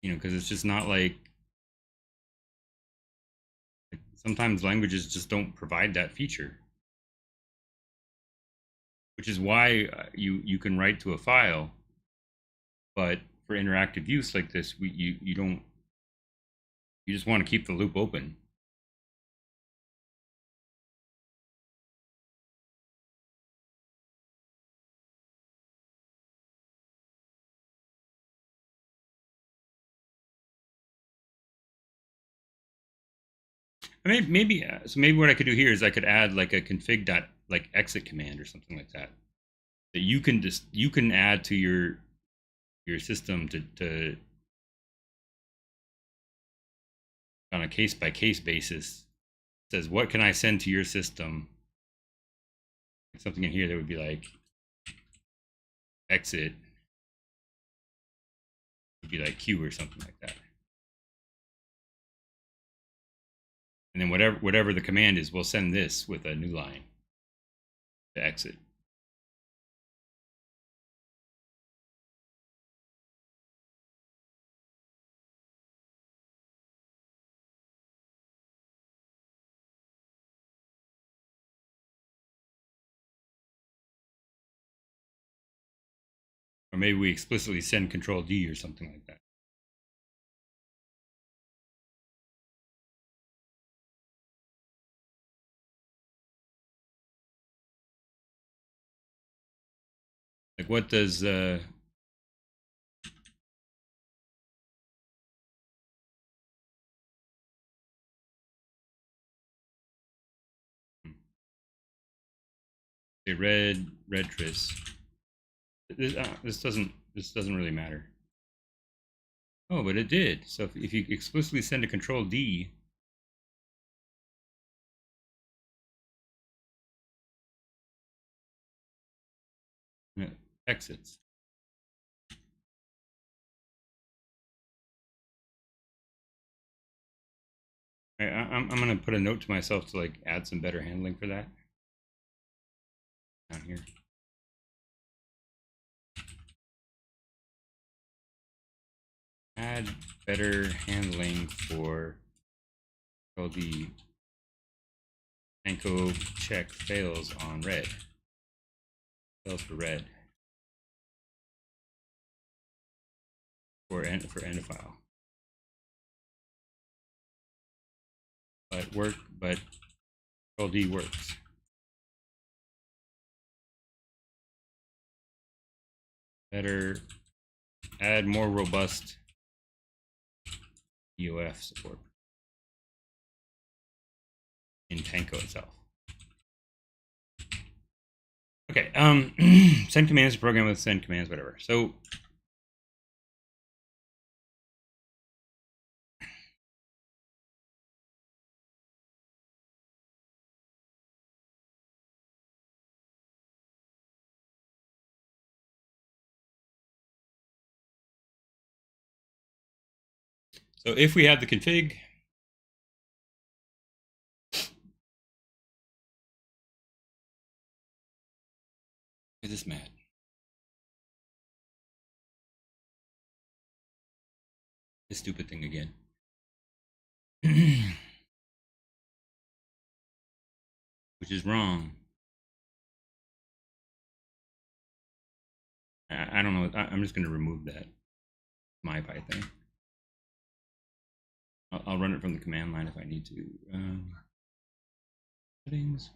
Because it's just not like sometimes languages just don't provide that feature, which is why you can write to a file, but for interactive use like this, you don't you just want to keep the loop open. Maybe what I could do here is I could add like a config dot like exit command or something like that you can add to your system to on a case by case basis. It says what can I send to your system? Something in here that would be like exit would be like Q or something like that. And then whatever the command is, we'll send this with a new line to exit. Or maybe we explicitly send control D or something like that. Like what does the red tris. This doesn't really matter. Oh, but it did. So if you explicitly send a control D, it exits. I'm gonna put a note to myself to like add some better handling for that down here. Add better handling for the tanco check fails on red. Fails for red. For end of file. But control D works. Better add more robust EOF support in tanco itself. Okay, send commands to program with send commands, whatever. So So if we have the config, is this mad? This stupid thing again. Which is wrong. I don't know. I'm just going to remove that my thing. I'll run it from the command line if I need to. Settings.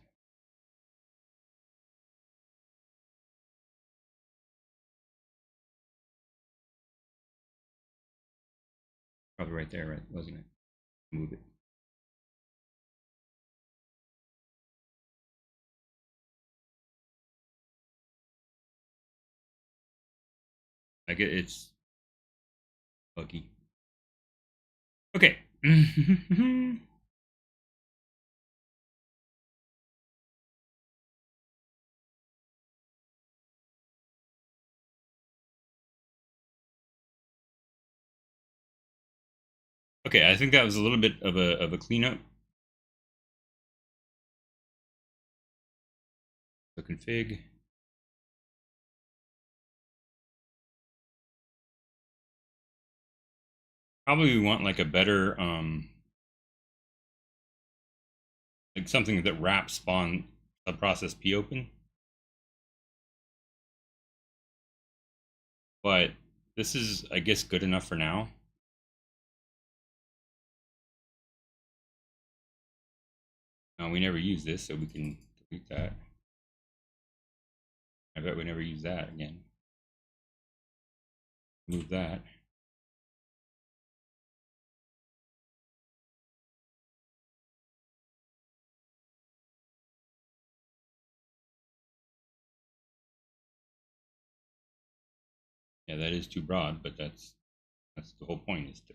Probably right there, right? Wasn't it? Move it. Like it's buggy. Okay. Okay, I think that was a little bit of a cleanup. The config. Probably we want like a better like something that wraps spawn subprocess p open. But this is, I guess, good enough for now. We never use this, so we can delete that. I bet we never use that again. Move that. Yeah, that is too broad, but that's the whole point, is to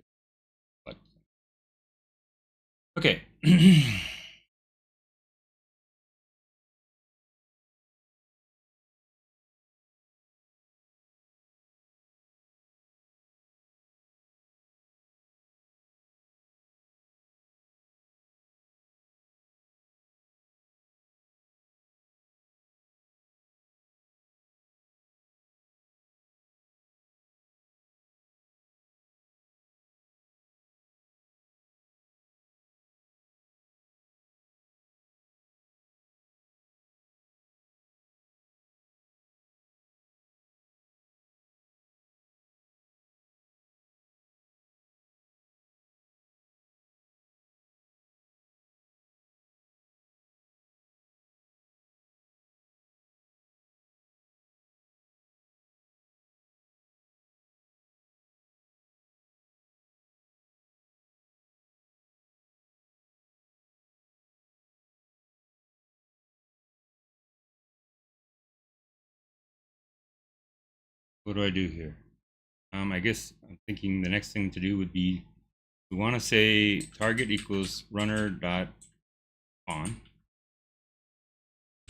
select. Okay. What do I do here? I guess I'm thinking the next thing to do would be, we want to say target equals runner dot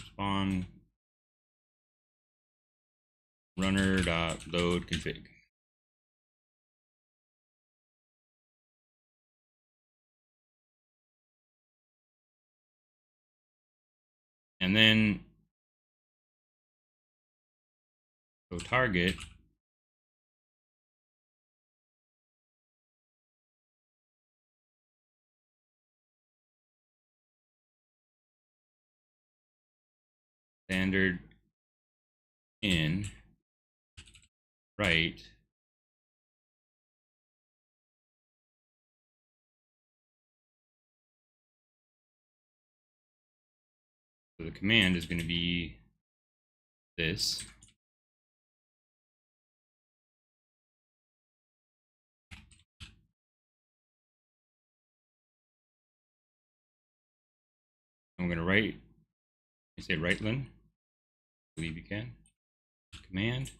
spawn runner dot load config. And then go target standard in right so the command is going to be this. I'm going to write, you say write-lin, I believe you can, command.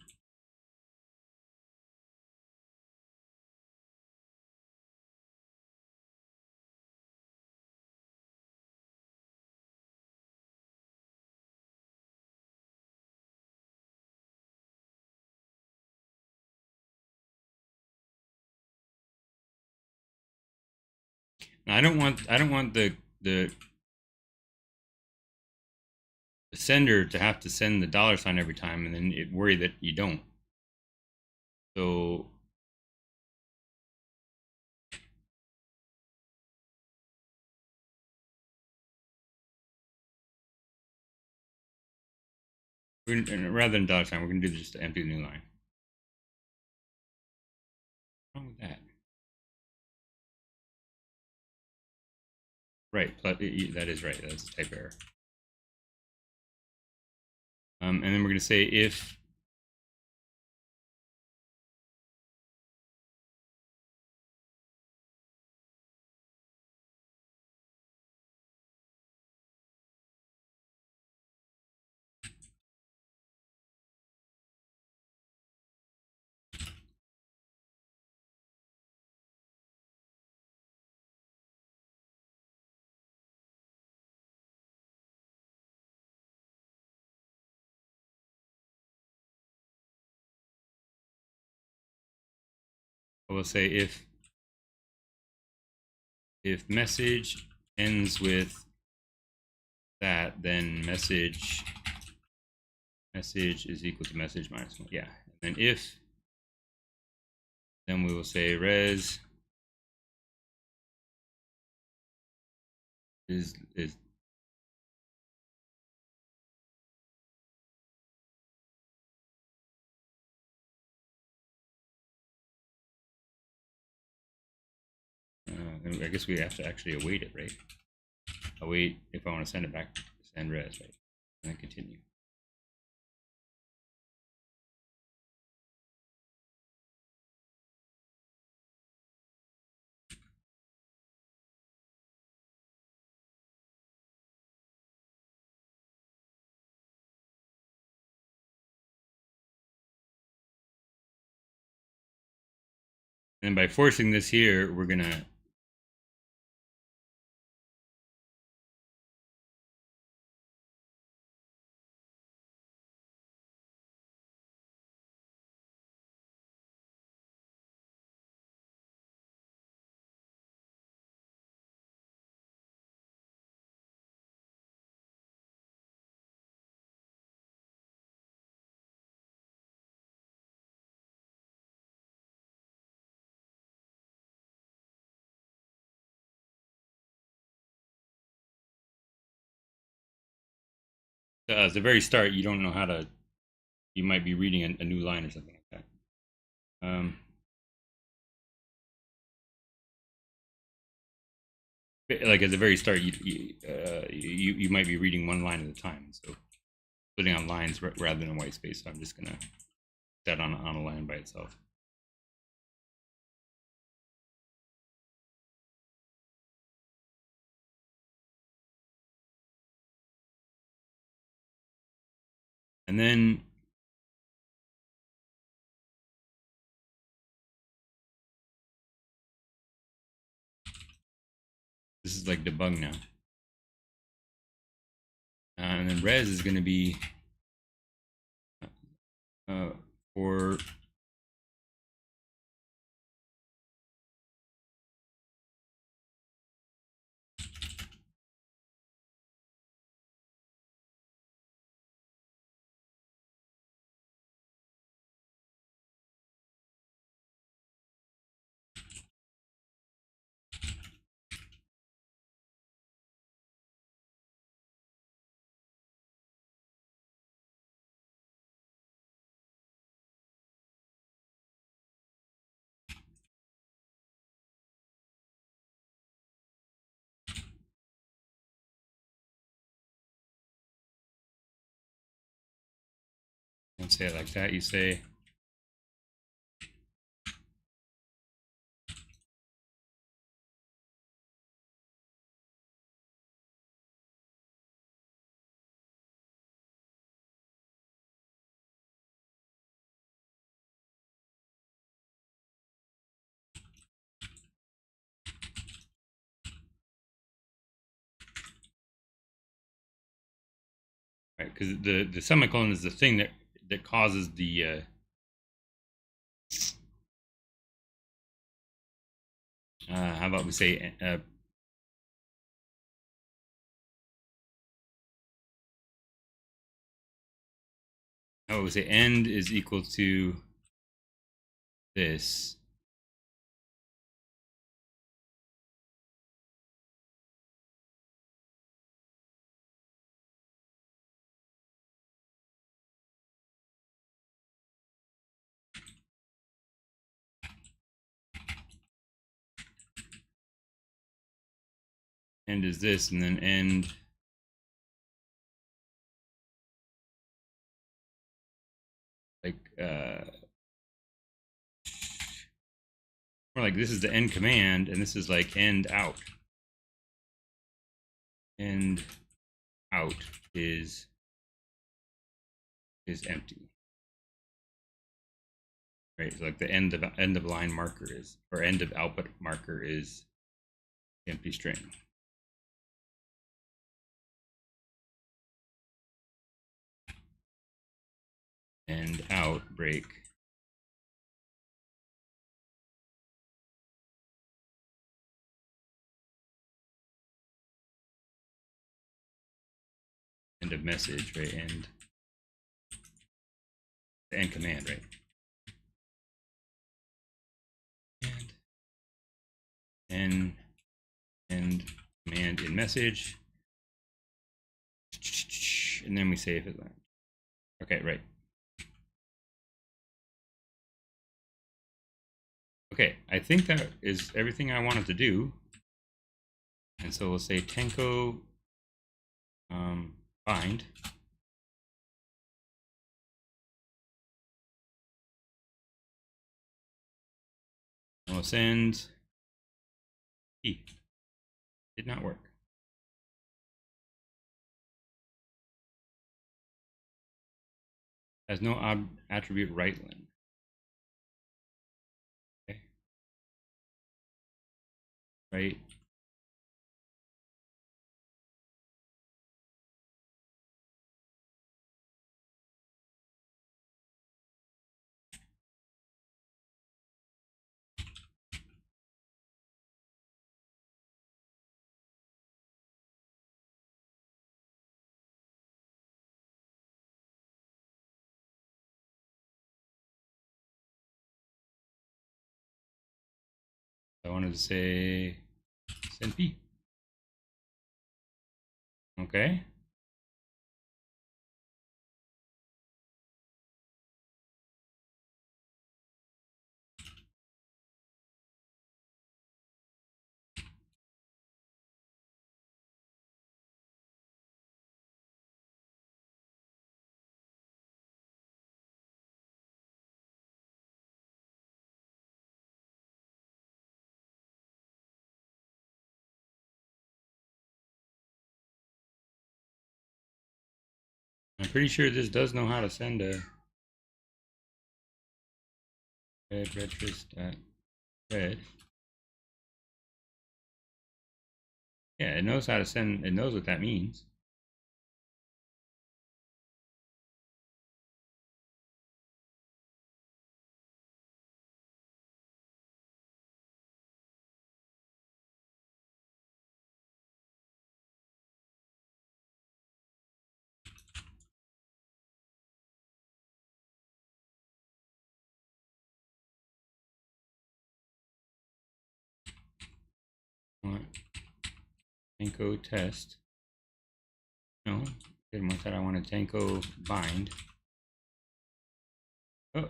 I don't want the sender to have to send the $sign every time and then worry that you don't. So rather than $sign, we're going to do just to empty the new line. What's wrong with that? Right, that is right. That's a type error. And then we're going to say if we'll say if message ends with that, then message is equal to message minus 1. Yeah. And then then we will say res is I guess we have to actually await it, right? Await if I want to send it back, send res, right? And then continue. And by forcing this here, we're gonna at the very start, you don't know how to. You might be reading a new line or something like that. Like at the very start, you might be reading one line at a time. So putting on lines rather than a white space. So I'm just gonna set on a line by itself. And then this is like debug now. And then res is going to be for don't say it like that. You say right, because the semicolon is the thing that causes the how about we say Oh, we say end is equal to this. End is this, and then end like more like this is the end command, and this is like end out. End out is empty. Right, so like the end of line marker is, or end of output marker is empty string. End out break. End of message, right? End the end command, right? And end command in message, and then we save it. Okay, right. Okay, I think that is everything I wanted to do. And so we'll say tanco bind. And we'll send P. Did not work. Has no attribute right len. Okay. Right. I wanted to say send P. Okay. I'm pretty sure this does know how to send a red. Yeah, it knows how to send, it knows what that means. Tanko test. No, didn't want that. I want a tanko bind. Oh.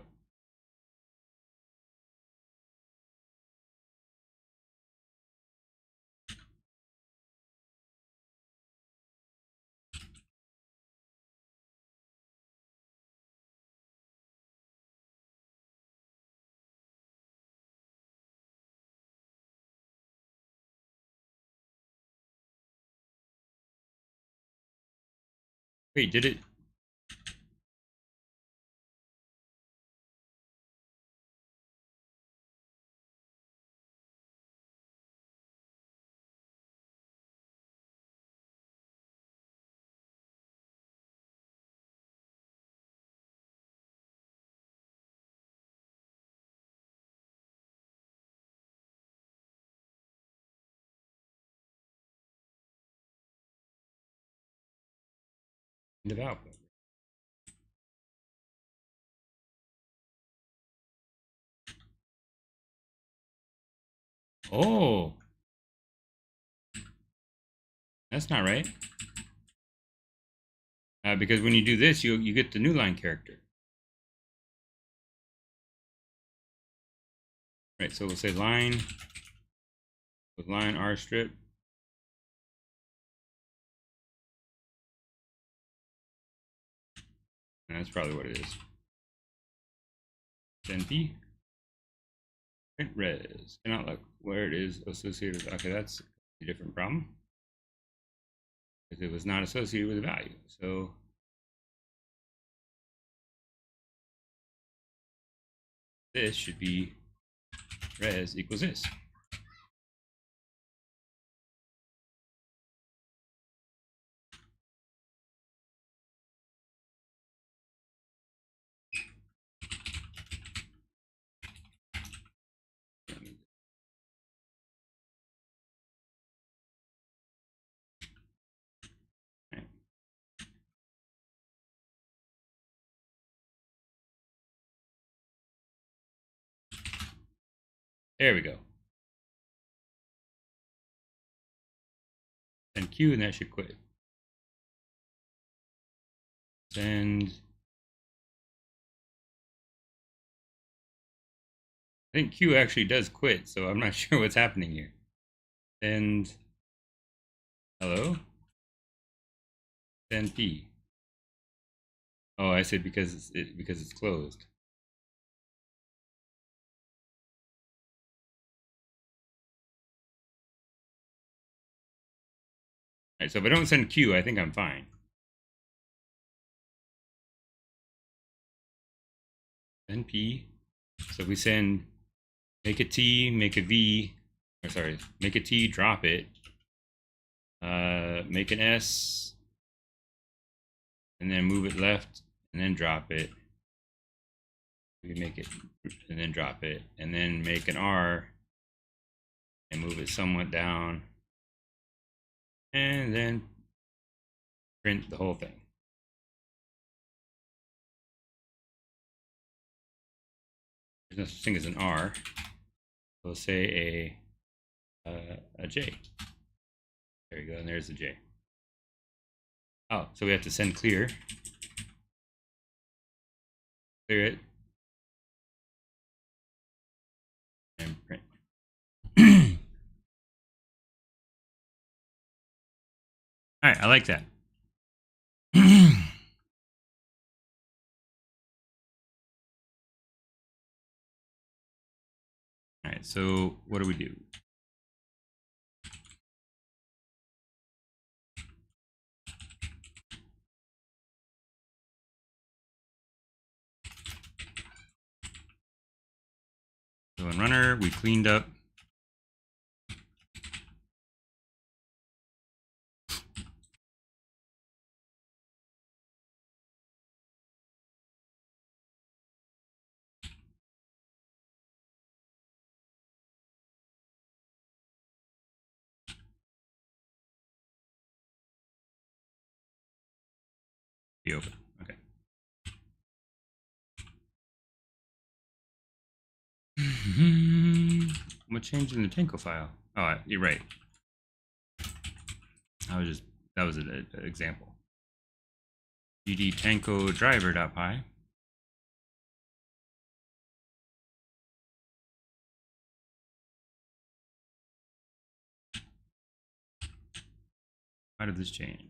Wait, did it? End of output. Oh, that's not right. Because when you do this, you get the new line character. Right, so we'll say line with line R strip. And that's probably what it is. Then P. Print res. Cannot look where it is associated with. Okay, that's a different problem. Because it was not associated with a value. So this should be res equals this. Right. There we go. Send Q and that should quit. Send. I think Q actually does quit, so I'm not sure what's happening here. Send. Hello? Send P. Oh, I said because it's closed. All right, so if I don't send Q, I think I'm fine. Send P. So we send make a T, make a V, or sorry, make a T, drop it. Make an S, and then move it left, and then drop it. We make it, and then drop it, and then make an R, and move it somewhat down, and then print the whole thing. There's no such thing as an R. We'll say a J. There you go, and there's the J. Oh, so we have to send clear. Clear it. And print. All right, I like that. All right, so what do we do? So in runner, we cleaned up the open. Okay. What changed in the tanco file? Oh, you're right. That was an example. gd tanco driver.py. Why did this change?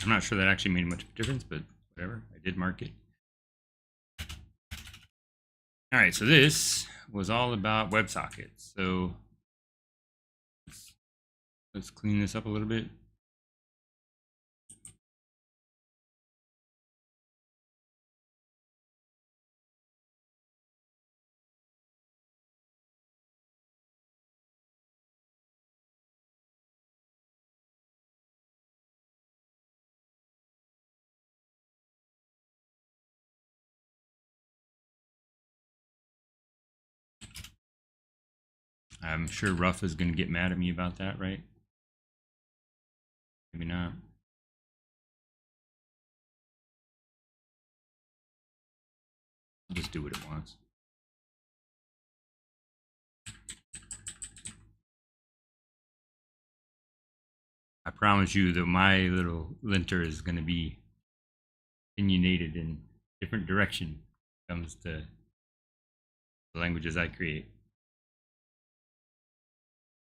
I'm not sure that actually made much of a difference, but whatever. I did mark it. All right, so this was all about WebSockets. So let's clean this up a little bit. I'm sure Ruff is going to get mad at me about that, right? Maybe not. I'll just do what it wants. I promise you that my little linter is going to be opinionated in different direction when it comes to the languages I create.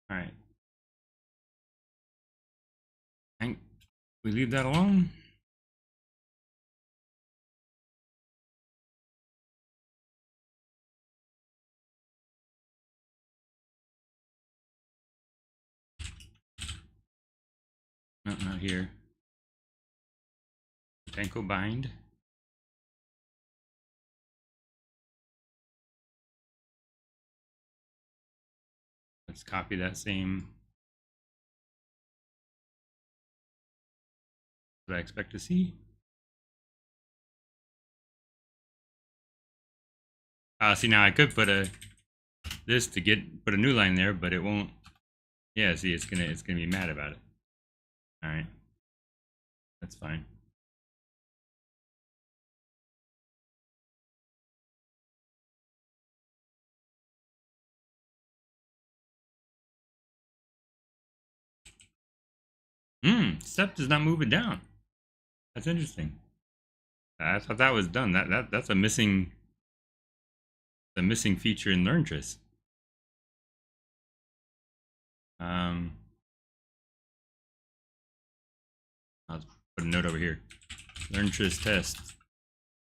All right. Hank, we leave that alone. No, not here. Tanko bind. Let's copy that same. What I expect to see. See, now I could put this to put a new line there, but it won't. Yeah, see, it's gonna be mad about it. All right, that's fine. Step does not move it down. That's interesting. I thought that was done. That's a missing feature in LearnTrist. I'll put a note over here. LearnTrist test.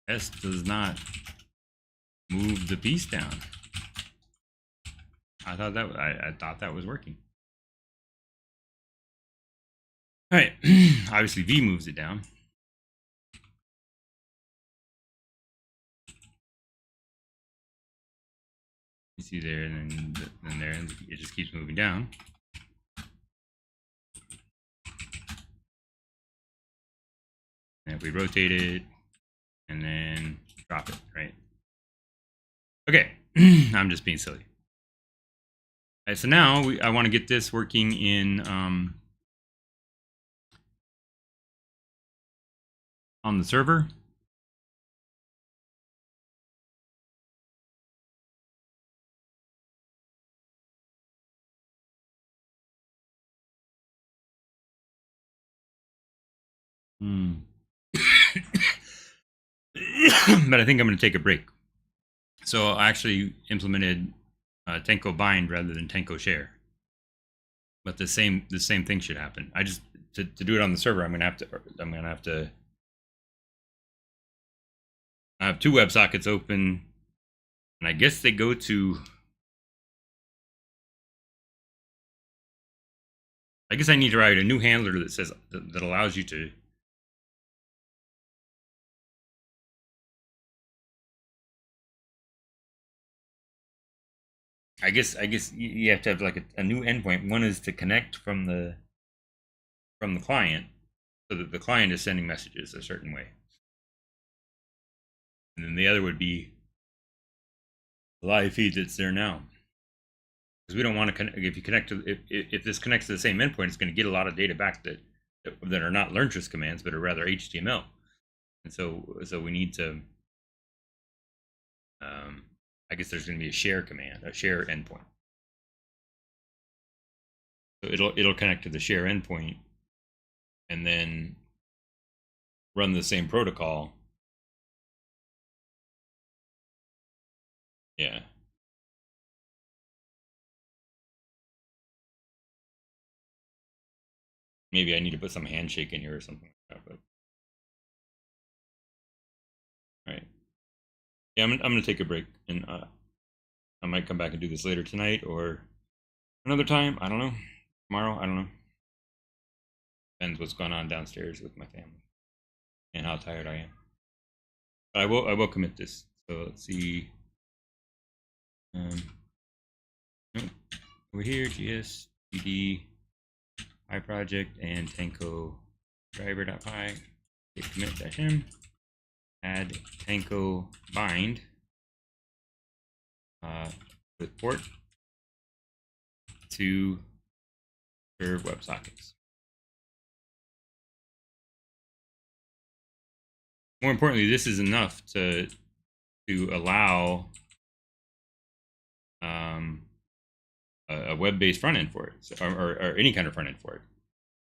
Test does not move the piece down. I thought that was working. All right. Obviously, V moves it down. You see there, and then there, and it just keeps moving down. And if we rotate it, and then drop it, right? Okay, I'm just being silly. All right, so now I want to get this working in on the server. But I think I'm going to take a break. So I actually implemented tanko bind rather than tanko share. But the same thing should happen. I just to do it on the server, I'm going to have to I have two WebSockets open, and I guess they go to. I guess I need to write a new handler that says that allows you to. I guess you have to have like a new endpoint. One is to connect from the client, so that the client is sending messages a certain way, and then the other would be the live feed that's there now. Because we don't want to connect. If you connect to if this connects to the same endpoint, it's going to get a lot of data back that are not LearnTrist commands, but are rather HTML. And so we need to. I guess there's going to be a share command, a share endpoint. So it'll connect to the share endpoint, and then run the same protocol. Yeah. Maybe I need to put some handshake in here or something like that. But all right. Yeah, I'm gonna take a break, and I might come back and do this later tonight or another time. I don't know. Tomorrow, I don't know. Depends what's going on downstairs with my family and how tired I am. But I will commit this. So let's see. Over here, GS PD Pi project and tanko driver.py. Git commit-m. Add tanko bind with port to serve WebSockets. More importantly, this is enough to allow a web-based front end for it, so, or any kind of front end for it.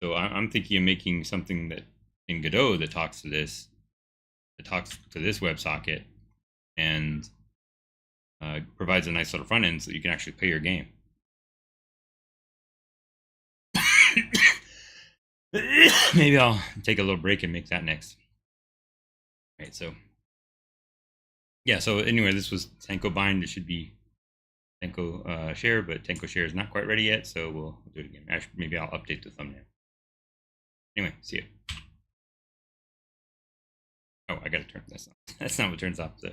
So I'm thinking of making something that in Godot that talks to this WebSocket and provides a nice little front end so you can actually play your game. Maybe I'll take a little break and make that next. All right, so yeah, so anyway, this was tanco bind. It should be tanco share, but tanco share is not quite ready yet, so we'll do it again. Actually, maybe I'll update the thumbnail. Anyway, see you. Oh, I gotta turn this on. That's not what turns off the